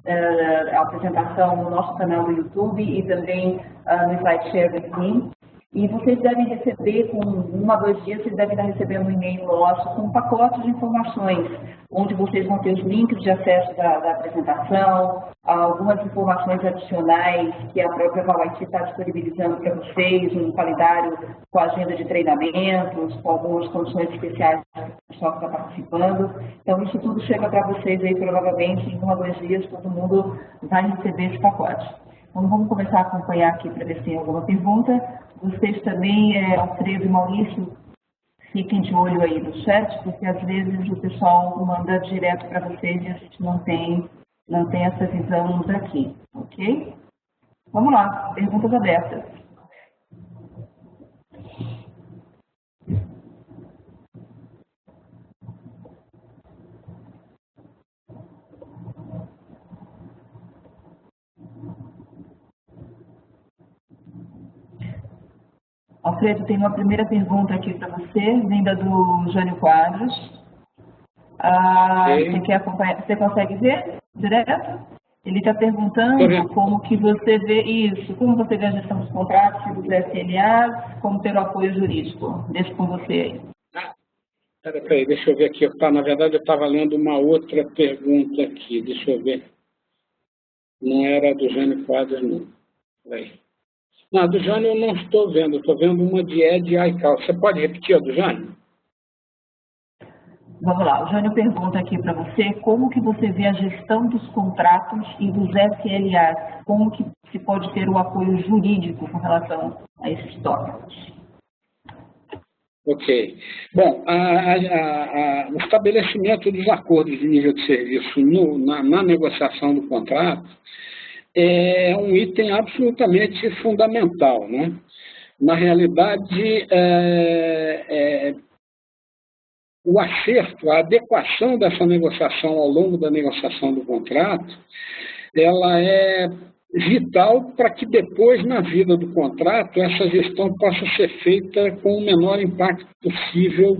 a apresentação no nosso canal do YouTube e também no SlideShare aqui. E vocês devem receber, com 1 a 2 dias, vocês devem estar recebendo um e-mail nosso com um pacote de informações, onde vocês vão ter os links de acesso da apresentação, algumas informações adicionais que a própria Valvati está disponibilizando para vocês, um calendário com a agenda de treinamentos, com algumas condições especiais para o pessoal que está participando. Então, isso tudo chega para vocês aí, provavelmente, em 1 a 2 dias, todo mundo vai receber esse pacote. Então, vamos começar a acompanhar aqui para ver se tem alguma pergunta. Vocês também, Alfredo e Maurício, fiquem de olho aí no chat, porque às vezes o pessoal manda direto para vocês e a gente não tem essa visão daqui, ok? Vamos lá, perguntas abertas. Alfredo, tem uma primeira pergunta aqui para você, vinda do Jânio Quadros. Você quer acompanhar? Você consegue ver direto? Ele está perguntando como que você vê isso, como você vê a gestão dos contratos dos SLAs, como ter o apoio jurídico. Deixa com você aí. Peraí, deixa eu ver aqui. Na verdade, eu estava lendo uma outra pergunta aqui. Deixa eu ver. Não era do Jânio Quadros, não. Peraí. Não, a do Jânio eu não estou vendo. Estou vendo uma de Ed e Aical. Você pode repetir a do Jânio? Vamos lá, o Jânio pergunta aqui para você como que você vê a gestão dos contratos e dos SLAs, como que se pode ter o apoio jurídico com relação a esses tópicos. Ok. Bom, o estabelecimento dos acordos de nível de serviço na negociação do contrato é um item absolutamente fundamental, né? Na realidade, o acerto, a adequação dessa negociação ao longo da negociação do contrato, ela é vital para que depois, na vida do contrato, essa gestão possa ser feita com o menor impacto possível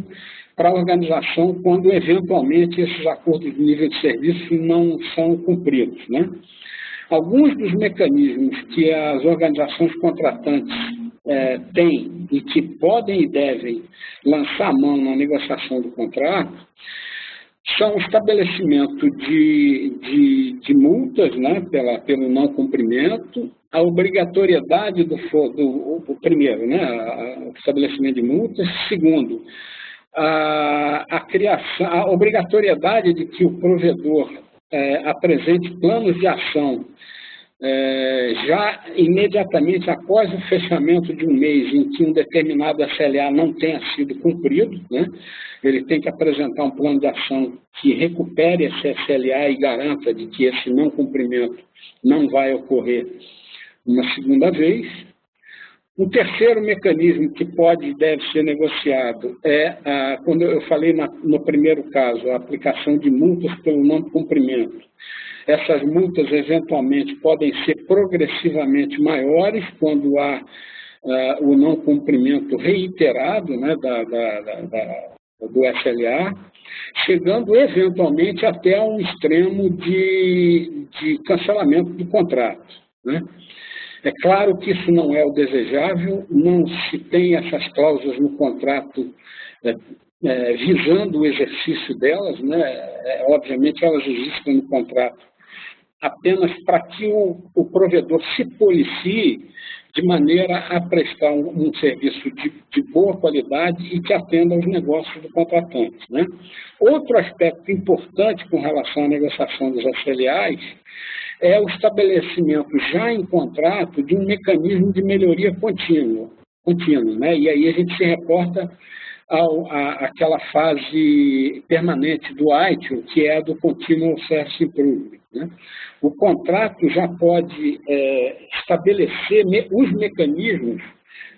para a organização quando, eventualmente, esses acordos de nível de serviço não são cumpridos, né? Alguns dos mecanismos que as organizações contratantes têm e que podem e devem lançar a mão na negociação do contrato são o estabelecimento de multas, né, pelo não cumprimento, a obrigatoriedade primeiro, né, o estabelecimento de multas, segundo, a obrigatoriedade de que o provedor apresente planos de ação já imediatamente após o fechamento de um mês em que um determinado SLA não tenha sido cumprido, né? Ele tem que apresentar um plano de ação que recupere esse SLA e garanta de que esse não cumprimento não vai ocorrer uma segunda vez. Um terceiro mecanismo que pode e deve ser negociado quando eu falei no primeiro caso, a aplicação de multas pelo não cumprimento. Essas multas, eventualmente, podem ser progressivamente maiores quando há o não cumprimento reiterado, né, do SLA, chegando, eventualmente, até um extremo de cancelamento do contrato, né? É claro que isso não é o desejável, não se tem essas cláusulas no contrato visando o exercício delas, né? Obviamente, elas existem no contrato apenas para que o provedor se policie de maneira a prestar um serviço de boa qualidade e que atenda aos negócios do contratante, né? Outro aspecto importante com relação à negociação dos SLAs é o estabelecimento já em contrato de um mecanismo de melhoria contínua, né? E aí a gente se reporta àquela fase permanente do ITIL, que é a do Continual Service Improvement, né? O contrato já pode estabelecer os mecanismos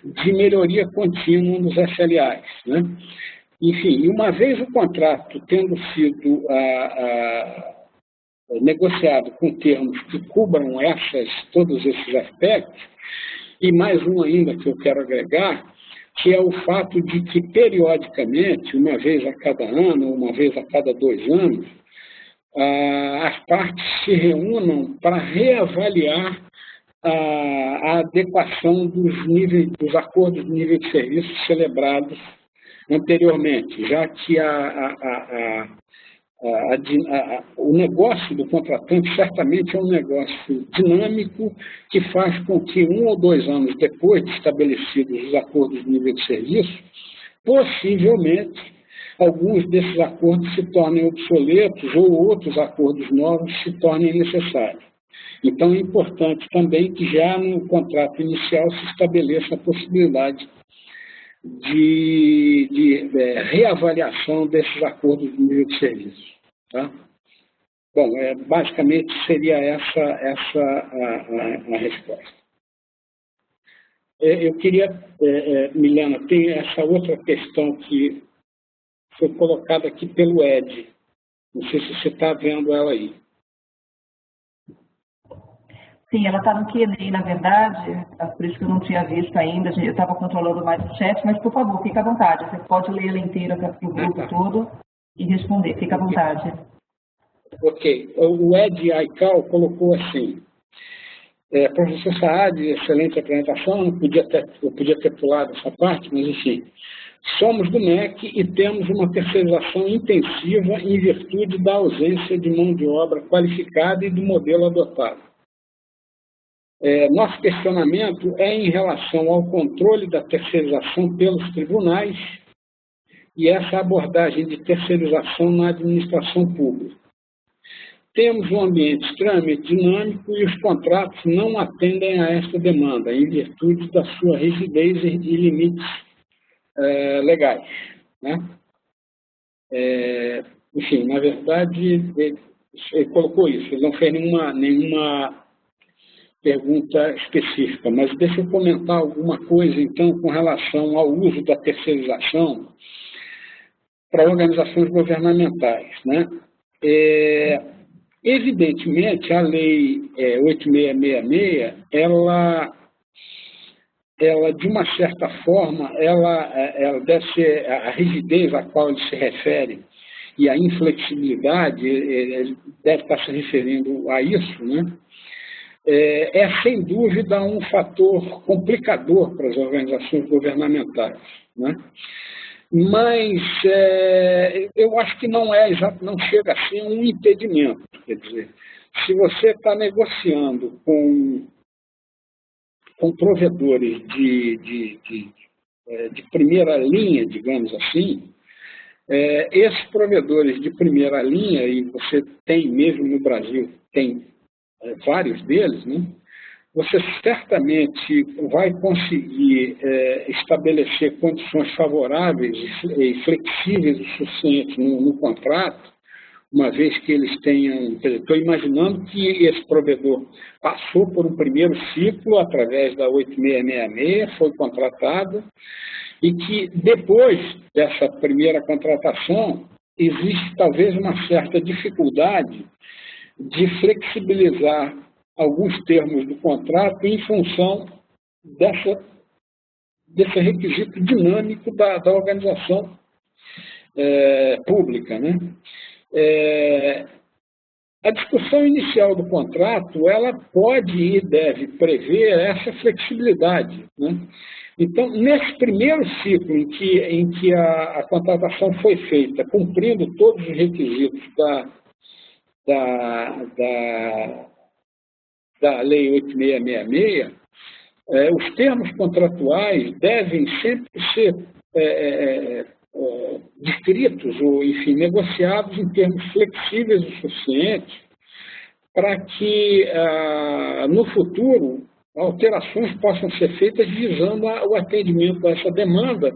de melhoria contínua nos SLAs, né? Enfim, uma vez o contrato tendo sido negociado com termos que cubram todos esses aspectos, e mais um ainda que eu quero agregar, que é o fato de que, periodicamente, uma vez a cada ano, uma vez a cada 2 anos, as partes se reúnam para reavaliar a adequação dos acordos de nível de serviço celebrados anteriormente, já que o negócio do contratante certamente é um negócio dinâmico que faz com que 1 ou 2 anos depois de estabelecidos os acordos de nível de serviço, possivelmente alguns desses acordos se tornem obsoletos ou outros acordos novos se tornem necessários. Então, é importante também que já no contrato inicial se estabeleça a possibilidade de reavaliação desses acordos de nível de serviço. Tá? Bom, basicamente seria essa a resposta. Eu queria, Milena, tem essa outra questão que foi colocada aqui pelo Ed. Não sei se você está vendo ela aí. Sim, ela está no Q&A, na verdade, por isso que eu não tinha visto ainda, eu estava controlando mais o chat, mas, por favor, fique à vontade, você pode ler ela inteira para o grupo todo e responder, fique à vontade. Ok, o Ed Aical colocou assim, professor Saad, excelente apresentação, eu podia ter pulado essa parte, mas enfim, somos do MEC e temos uma terceirização intensiva em virtude da ausência de mão de obra qualificada e do modelo adotado. Nosso questionamento é em relação ao controle da terceirização pelos tribunais e essa abordagem de terceirização na administração pública. Temos um ambiente extremamente dinâmico e os contratos não atendem a esta demanda, em virtude da sua rigidez e limites legais, né? Enfim, na verdade, ele colocou isso, ele não fez nenhuma pergunta específica, mas deixa eu comentar alguma coisa, então, com relação ao uso da terceirização para organizações governamentais, né? Evidentemente, a Lei 8666, ela, de uma certa forma, ela deve ser a rigidez a qual ele se refere e a inflexibilidade, ele deve estar se referindo a isso, né? Sem dúvida um fator complicador para as organizações governamentais, né? Mas eu acho que não chega a ser um impedimento. Quer dizer, se você está negociando com provedores de primeira linha, digamos assim, esses provedores de primeira linha, e você tem mesmo no Brasil, tem vários deles, né? Você certamente vai conseguir estabelecer condições favoráveis e flexíveis o suficiente no contrato, uma vez que eles tenham... Estou imaginando que esse provedor passou por um primeiro ciclo através da 8666, foi contratado, e que depois dessa primeira contratação existe talvez uma certa dificuldade de flexibilizar alguns termos do contrato em função desse requisito dinâmico da organização pública, né? A discussão inicial do contrato, ela pode e deve prever essa flexibilidade, né? Então, nesse primeiro ciclo em que a contratação foi feita, cumprindo todos os requisitos da Lei 8666, os termos contratuais devem sempre ser descritos ou, enfim, negociados em termos flexíveis o suficiente para que, no futuro, alterações possam ser feitas visando o atendimento a essa demanda,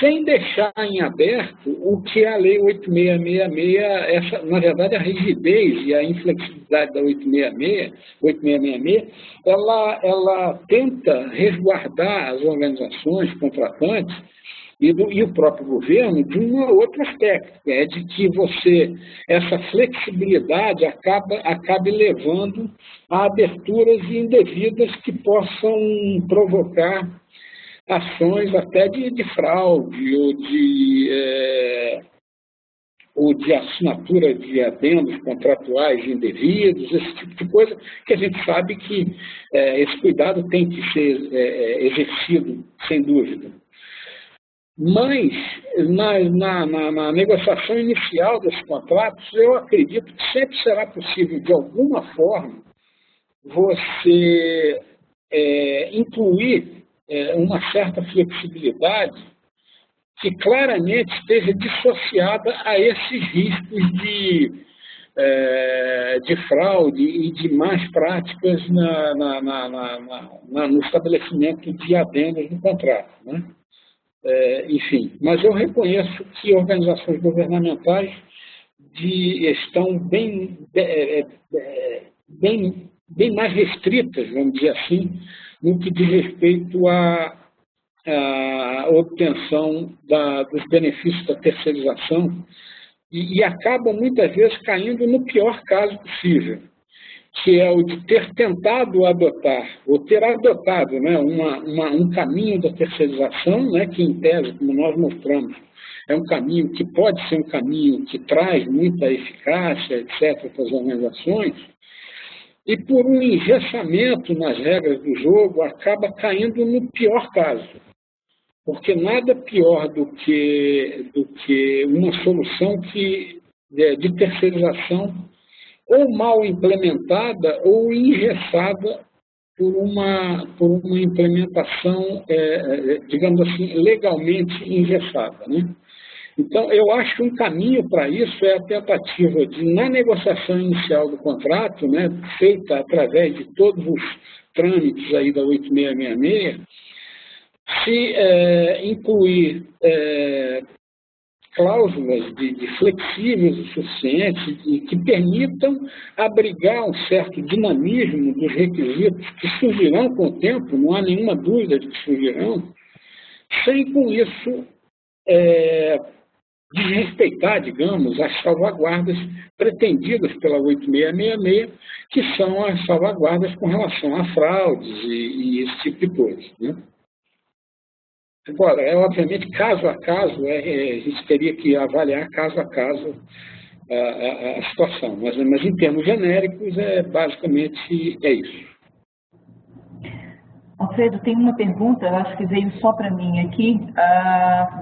sem deixar em aberto o que a Lei 8666, na verdade, a rigidez e a inflexibilidade da 8666, ela tenta resguardar as organizações contratantes e o próprio governo de um outro aspecto, que é de que essa flexibilidade acabe levando a aberturas indevidas que possam provocar ações até de fraude ou de assinatura de adendos contratuais indevidos, esse tipo de coisa, que a gente sabe que esse cuidado tem que ser exercido, sem dúvida. Mas, na negociação inicial dos contratos, eu acredito que sempre será possível, de alguma forma, você incluir uma certa flexibilidade que claramente esteja dissociada a esses riscos de fraude e de más práticas no estabelecimento de adendos no contrato, né? Enfim, mas eu reconheço que organizações governamentais estão bem mais restritas, vamos dizer assim, no que diz respeito à obtenção dos benefícios da terceirização e acabam muitas vezes caindo no pior caso possível, que é o de ter tentado adotar, ou ter adotado, né, um caminho da terceirização, né, que, em tese, como nós mostramos, é um caminho que pode ser um caminho que traz muita eficácia, etc., para as organizações, e por um engessamento nas regras do jogo, acaba caindo no pior caso. Porque nada pior do que uma solução de terceirização ou mal implementada ou engessada por uma implementação, digamos assim, legalmente engessada, né? Então, eu acho que um caminho para isso é a tentativa de, na negociação inicial do contrato, né, feita através de todos os trâmites aí da 8666, se incluir cláusulas de flexíveis o suficiente e que permitam abrigar um certo dinamismo dos requisitos que surgirão com o tempo, não há nenhuma dúvida de que surgirão, sem com isso desrespeitar, digamos, as salvaguardas pretendidas pela 8666, que são as salvaguardas com relação a fraudes e esse tipo de coisa, né? Agora, obviamente, caso a caso, a gente teria que avaliar caso a caso a situação, mas em termos genéricos, basicamente é isso. Alfredo, tem uma pergunta, eu acho que veio só para mim aqui,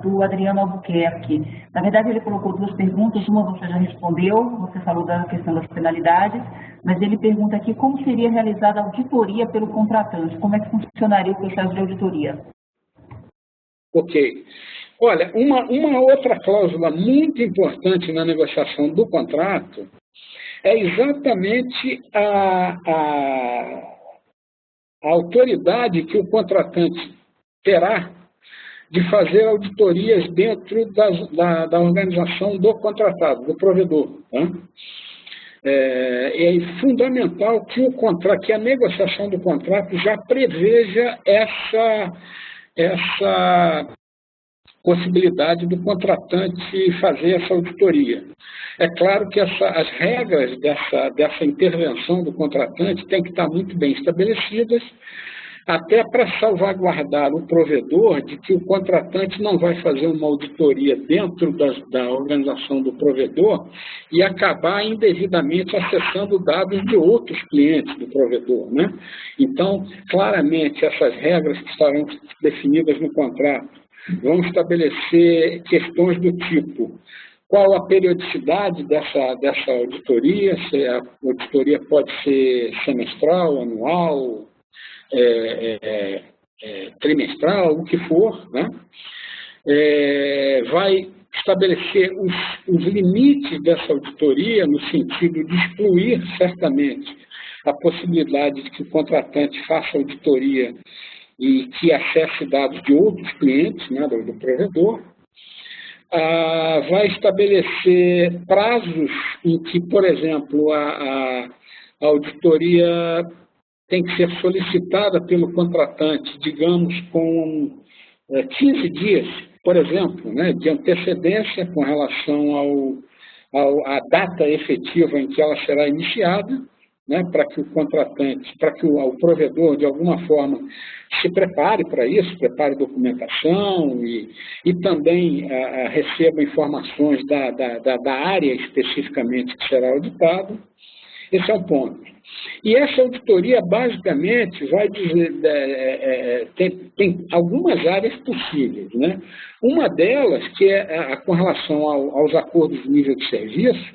do Adriano Albuquerque. Na verdade, ele colocou duas perguntas, uma você já respondeu, você falou da questão das penalidades, mas ele pergunta aqui como seria realizada a auditoria pelo contratante, como é que funcionaria o processo de auditoria? Ok. Olha, uma outra cláusula muito importante na negociação do contrato é exatamente a autoridade que o contratante terá de fazer auditorias dentro da organização do contratado, do provedor. Tá? É fundamental que a negociação do contrato já preveja essa possibilidade do contratante fazer essa auditoria. É claro que as regras dessa intervenção do contratante têm que estar muito bem estabelecidas, até para salvaguardar o provedor de que o contratante não vai fazer uma auditoria dentro da organização do provedor e acabar indevidamente acessando dados de outros clientes do provedor, né? Então, claramente, essas regras que estarão definidas no contrato vão estabelecer questões do tipo: qual a periodicidade dessa auditoria, se a auditoria pode ser semestral, anual, trimestral, o que for, né? Vai estabelecer os limites dessa auditoria no sentido de excluir, certamente, a possibilidade de que o contratante faça auditoria e que acesse dados de outros clientes, né, do provedor. Vai estabelecer prazos em que, por exemplo, a auditoria tem que ser solicitada pelo contratante, digamos, com 15 dias, por exemplo, né, de antecedência com relação à data efetiva em que ela será iniciada, né, para que o contratante, para que o provedor, de alguma forma, se prepare para isso, prepare documentação e também receba informações da área especificamente que será auditado. Esse é um ponto. E essa auditoria, basicamente, vai dizer, tem algumas áreas possíveis, né? Uma delas, que é com relação aos acordos de nível de serviço,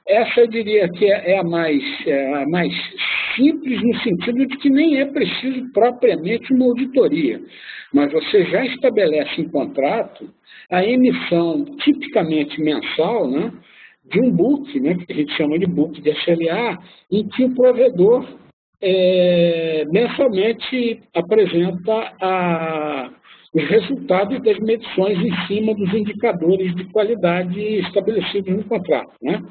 essa eu diria que é a mais simples, no sentido de que nem é preciso propriamente uma auditoria, mas você já estabelece em contrato a emissão tipicamente mensal, né, de um book, né, que a gente chama de book de SLA, em que o provedor mensalmente apresenta os resultados das medições em cima dos indicadores de qualidade estabelecidos no contrato, né?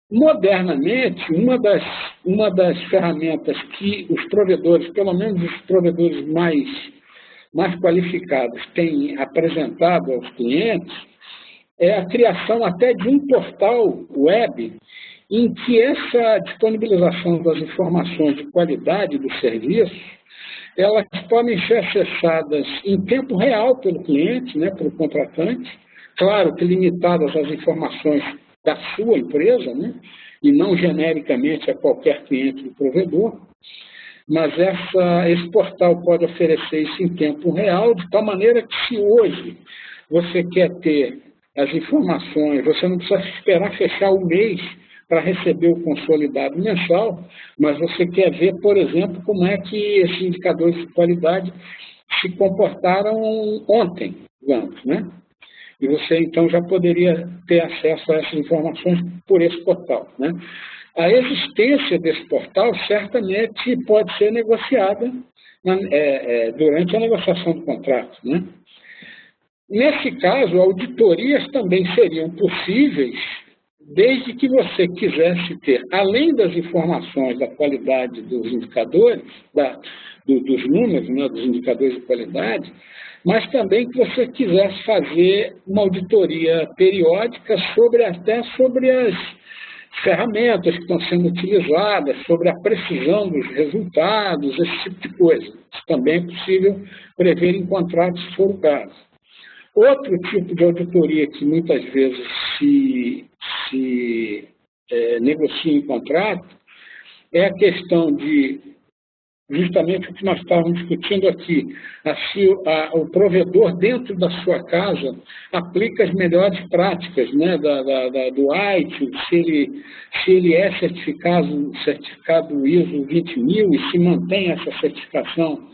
Modernamente, uma das ferramentas que os provedores, pelo menos os provedores mais qualificados, têm apresentado aos clientes é a criação até de um portal web em que essa disponibilização das informações de qualidade do serviço, elas podem ser acessadas em tempo real pelo cliente, né, pelo contratante, claro que limitadas às informações da sua empresa, né, e não genericamente a qualquer cliente do provedor, mas esse portal pode oferecer isso em tempo real, de tal maneira que se hoje você quer ter as informações, você não precisa esperar fechar o mês para receber o consolidado mensal, mas você quer ver, por exemplo, como é que esses indicadores de qualidade se comportaram ontem, digamos, né? E você, então, já poderia ter acesso a essas informações por esse portal, né? A existência desse portal certamente pode ser negociada durante a negociação do contrato, né? Nesse caso, auditorias também seriam possíveis desde que você quisesse ter, além das informações da qualidade dos indicadores, dos números, né, dos indicadores de qualidade, mas também que você quisesse fazer uma auditoria periódica até sobre as ferramentas que estão sendo utilizadas, sobre a precisão dos resultados, esse tipo de coisa. Isso também é possível prever em contratos, se for o caso. Outro tipo de auditoria que muitas vezes se negocia em contrato é a questão de, justamente o que nós estávamos discutindo aqui, se o provedor dentro da sua casa aplica as melhores práticas, né, do ITIL, se ele é certificado ISO 20000 e se mantém essa certificação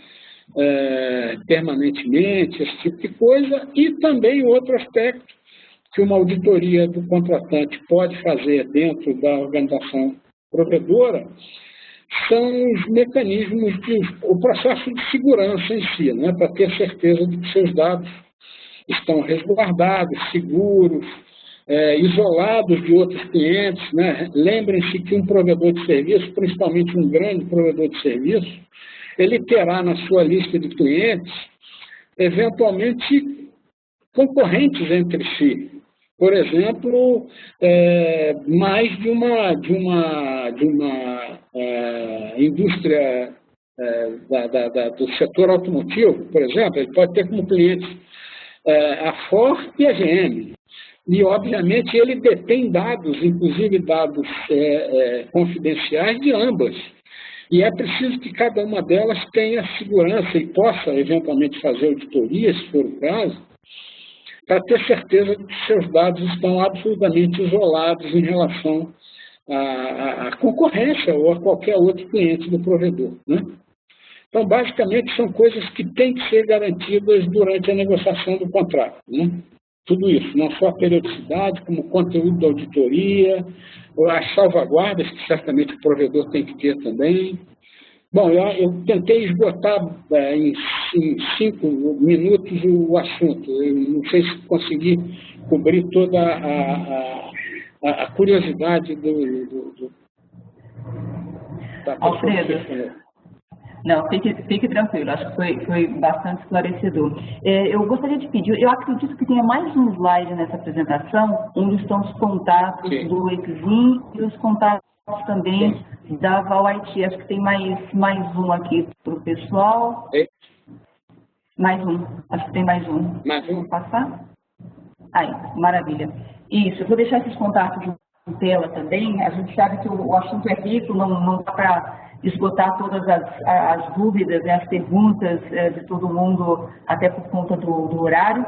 permanentemente, esse tipo de coisa, e também outro aspecto que uma auditoria do contratante pode fazer dentro da organização provedora são os mecanismos, o processo de segurança em si, né, para ter certeza de que seus dados estão resguardados, seguros, isolados de outros clientes, né? Lembrem-se que um provedor de serviço, principalmente um grande provedor de serviço, ele terá na sua lista de clientes, eventualmente, concorrentes entre si. Por exemplo, mais de uma indústria do setor automotivo, por exemplo, ele pode ter como clientes a Ford e a GM. E, obviamente, ele detém dados, inclusive dados confidenciais de ambas. E é preciso que cada uma delas tenha segurança e possa, eventualmente, fazer auditoria, se for o caso, para ter certeza de que seus dados estão absolutamente isolados em relação à concorrência ou a qualquer outro cliente do provedor, né? Então, basicamente, são coisas que têm que ser garantidas durante a negociação do contrato, né? Tudo isso, não só a periodicidade, como o conteúdo da auditoria, as salvaguardas que certamente o provedor tem que ter também. Bom, eu tentei esgotar em 5 minutos o assunto. Eu não sei se consegui cobrir toda a curiosidade da Alfredo, não, fique tranquilo, acho que foi bastante esclarecedor. Eu gostaria de pedir, eu acredito que tenha mais um slide nessa apresentação, onde estão os contatos do Exim e os contatos também da ValIT. Acho que tem mais um aqui para o pessoal. Mais um, acho que tem mais um. Mais um? Vou passar? Aí, maravilha. Isso, eu vou deixar esses contatos em tela também. A gente sabe que o assunto é rico, não dá para esgotar todas as dúvidas, as perguntas de todo mundo, até por conta do horário.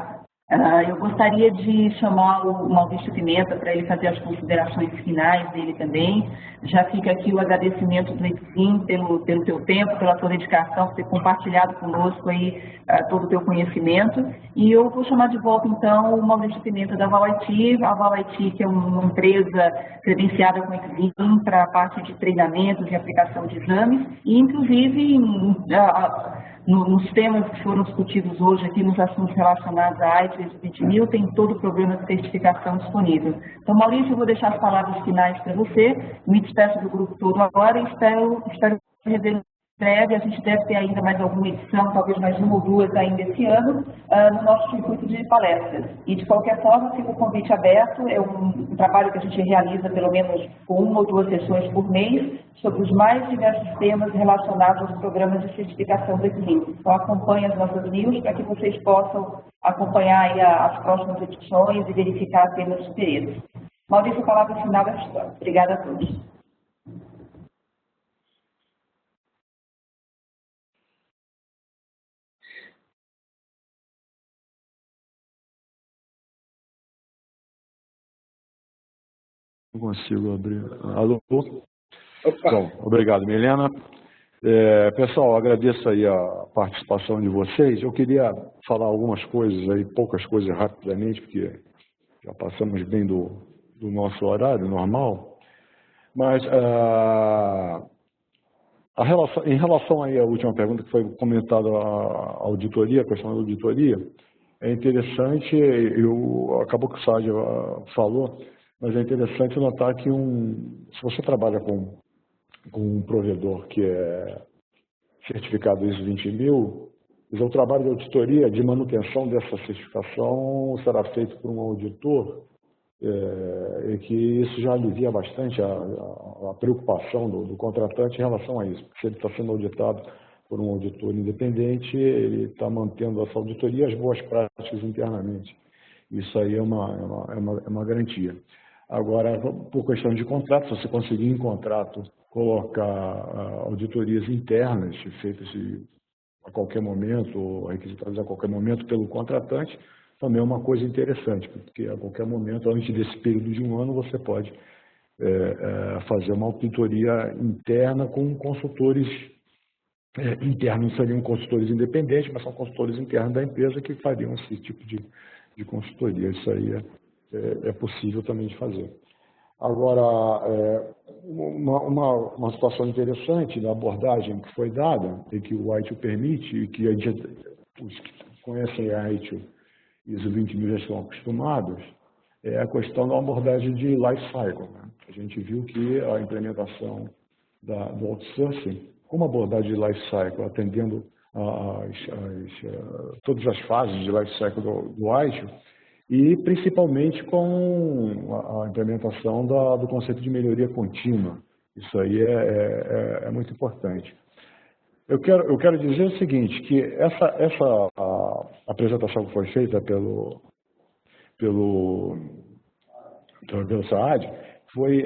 Eu gostaria de chamar o Maurício Pimenta para ele fazer as considerações finais dele também. Já fica aqui o agradecimento do Exim pelo teu tempo, pela tua dedicação, por ter compartilhado conosco aí todo o teu conhecimento. E eu vou chamar de volta, então, o Maurício Pimenta da ValIT. A ValIT, que é uma empresa credenciada com o Exim para a parte de treinamentos e aplicação de exames, e, inclusive, nos temas que foram discutidos hoje aqui, nos assuntos relacionados à ISO 20000, tem todo o programa de certificação disponível. Então, Maurício, eu vou deixar as palavras finais para você, me despeço do grupo todo agora e espero rever breve. A gente deve ter ainda mais alguma edição, talvez mais uma ou duas ainda esse ano, no nosso circuito de palestras. E, de qualquer forma, fica o convite aberto, é um trabalho que a gente realiza pelo menos com 1 ou 2 sessões por mês, sobre os mais diversos temas relacionados aos programas de certificação do Exim. Então, acompanhe as nossas news para que vocês possam acompanhar aí as próximas edições e verificar temas de interesse. Maurício, a palavra final é sua. Obrigada a todos. Não consigo abrir. Alô? Opa. Bom, obrigado, Milena. Pessoal, agradeço aí a participação de vocês. Eu queria falar algumas coisas aí, poucas coisas rapidamente, porque já passamos bem do nosso horário normal. Mas em relação aí à última pergunta que foi comentada, a auditoria, a questão da auditoria, é interessante, acabou que o Sádio falou, mas é interessante notar que se você trabalha com um provedor que é certificado ISO 20000, o trabalho de auditoria, de manutenção dessa certificação será feito por um auditor, e que isso já alivia bastante a preocupação do contratante em relação a isso. Porque se ele está sendo auditado por um auditor independente, ele está mantendo essa auditoria e as boas práticas internamente. Isso aí é uma garantia. Agora, por questão de contrato, se você conseguir em contrato colocar auditorias internas feitas a qualquer momento, ou requisitadas a qualquer momento pelo contratante, também é uma coisa interessante, porque a qualquer momento, antes desse período de 1 ano, você pode fazer uma auditoria interna com consultores internos. Não seriam consultores independentes, mas são consultores internos da empresa que fariam esse tipo de consultoria. Isso aí é possível também de fazer. Agora, uma situação interessante da abordagem que foi dada, e que o ITIL permite, e que os que conhecem a ITIL ISO 20000 já estão acostumados, é a questão da abordagem de life cycle, né? A gente viu que a implementação do outsourcing, como abordagem de life cycle, atendendo todas as fases de life cycle do ITIL, e principalmente com a implementação do conceito de melhoria contínua. Isso aí é muito importante. Eu quero dizer o seguinte, que essa apresentação que foi feita pelo Saad foi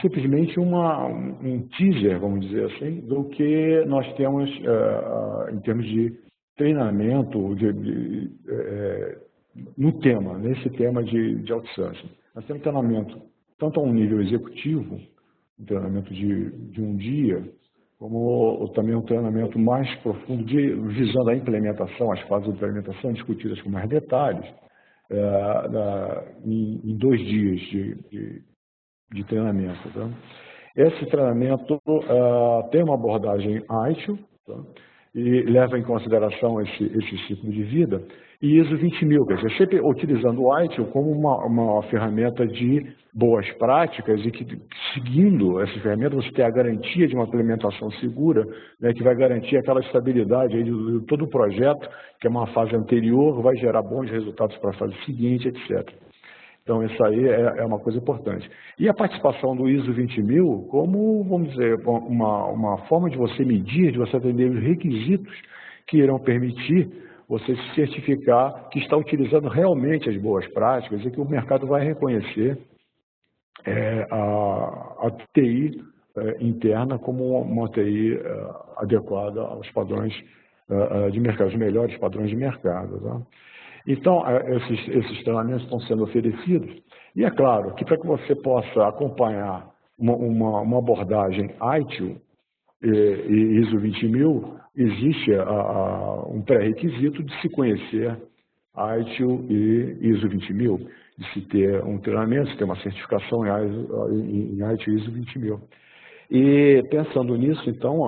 simplesmente um teaser, vamos dizer assim, do que nós temos em termos de treinamento, nesse tema de outsourcing. Nós temos treinamento tanto a um nível executivo, um treinamento de um dia, como também um treinamento mais profundo visando a implementação, as fases de implementação discutidas com mais detalhes, em 2 dias de treinamento. Tá? Esse treinamento tem uma abordagem ágil, tá? E leva em consideração esse ciclo de vida, e ISO 20000, quer dizer, sempre utilizando o ITIL como uma ferramenta de boas práticas e que, seguindo essa ferramenta, você tem a garantia de uma implementação segura, né, que vai garantir aquela estabilidade aí de todo o projeto, que é uma fase anterior, vai gerar bons resultados para a fase seguinte, etc. Então, isso aí é uma coisa importante. E a participação do ISO 20000 como, vamos dizer, uma forma de você medir, de você atender os requisitos que irão permitir você se certificar que está utilizando realmente as boas práticas e que o mercado vai reconhecer a TI interna como uma TI adequada aos padrões de mercado, os melhores padrões de mercado. Tá? Então, esses treinamentos estão sendo oferecidos. E é claro que para que você possa acompanhar uma abordagem ITIL e ISO 20000, existe um pré-requisito de se conhecer ITIL e ISO 20000, de se ter um treinamento, de ter uma certificação em ITIL e ISO 20000. E pensando nisso, então,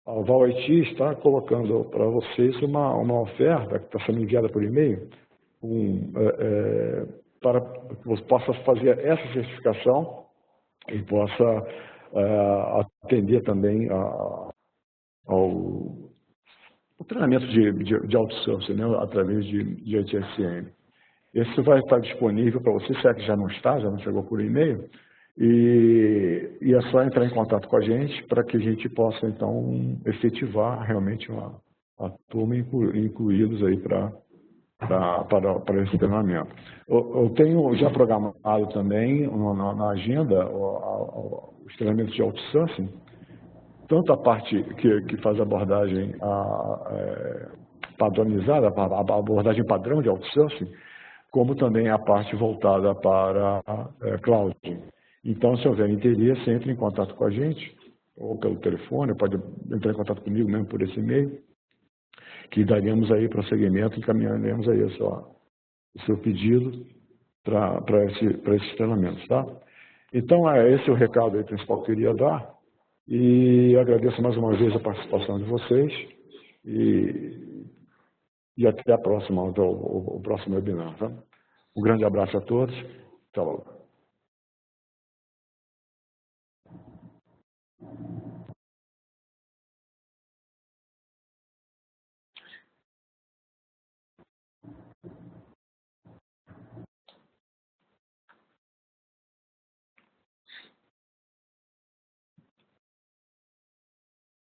a Val IT está colocando para vocês uma oferta que está sendo enviada por e-mail para que você possa fazer essa certificação e possa atender também ao treinamento de outsourcing, né, através de HSM. Esse vai estar disponível para você, se é que já não está, já não chegou por e-mail, e é só entrar em contato com a gente para que a gente possa, então, efetivar realmente uma turma incluídos aí para esse treinamento. Eu tenho já programado também na agenda os treinamentos de outsourcing, tanto a parte que faz a abordagem padronizada, a abordagem padrão de outsourcing, como também a parte voltada para cloud. Então, se houver interesse, entre em contato com a gente, ou pelo telefone, pode entrar em contato comigo mesmo por esse e-mail, que daremos aí prosseguimento, encaminharemos aí o seu pedido para esses treinamentos, tá? Então, esse é o recado aí principal que eu queria dar, e agradeço mais uma vez a participação de vocês, e até a próxima, o próximo webinar, tá? Um grande abraço a todos, até logo.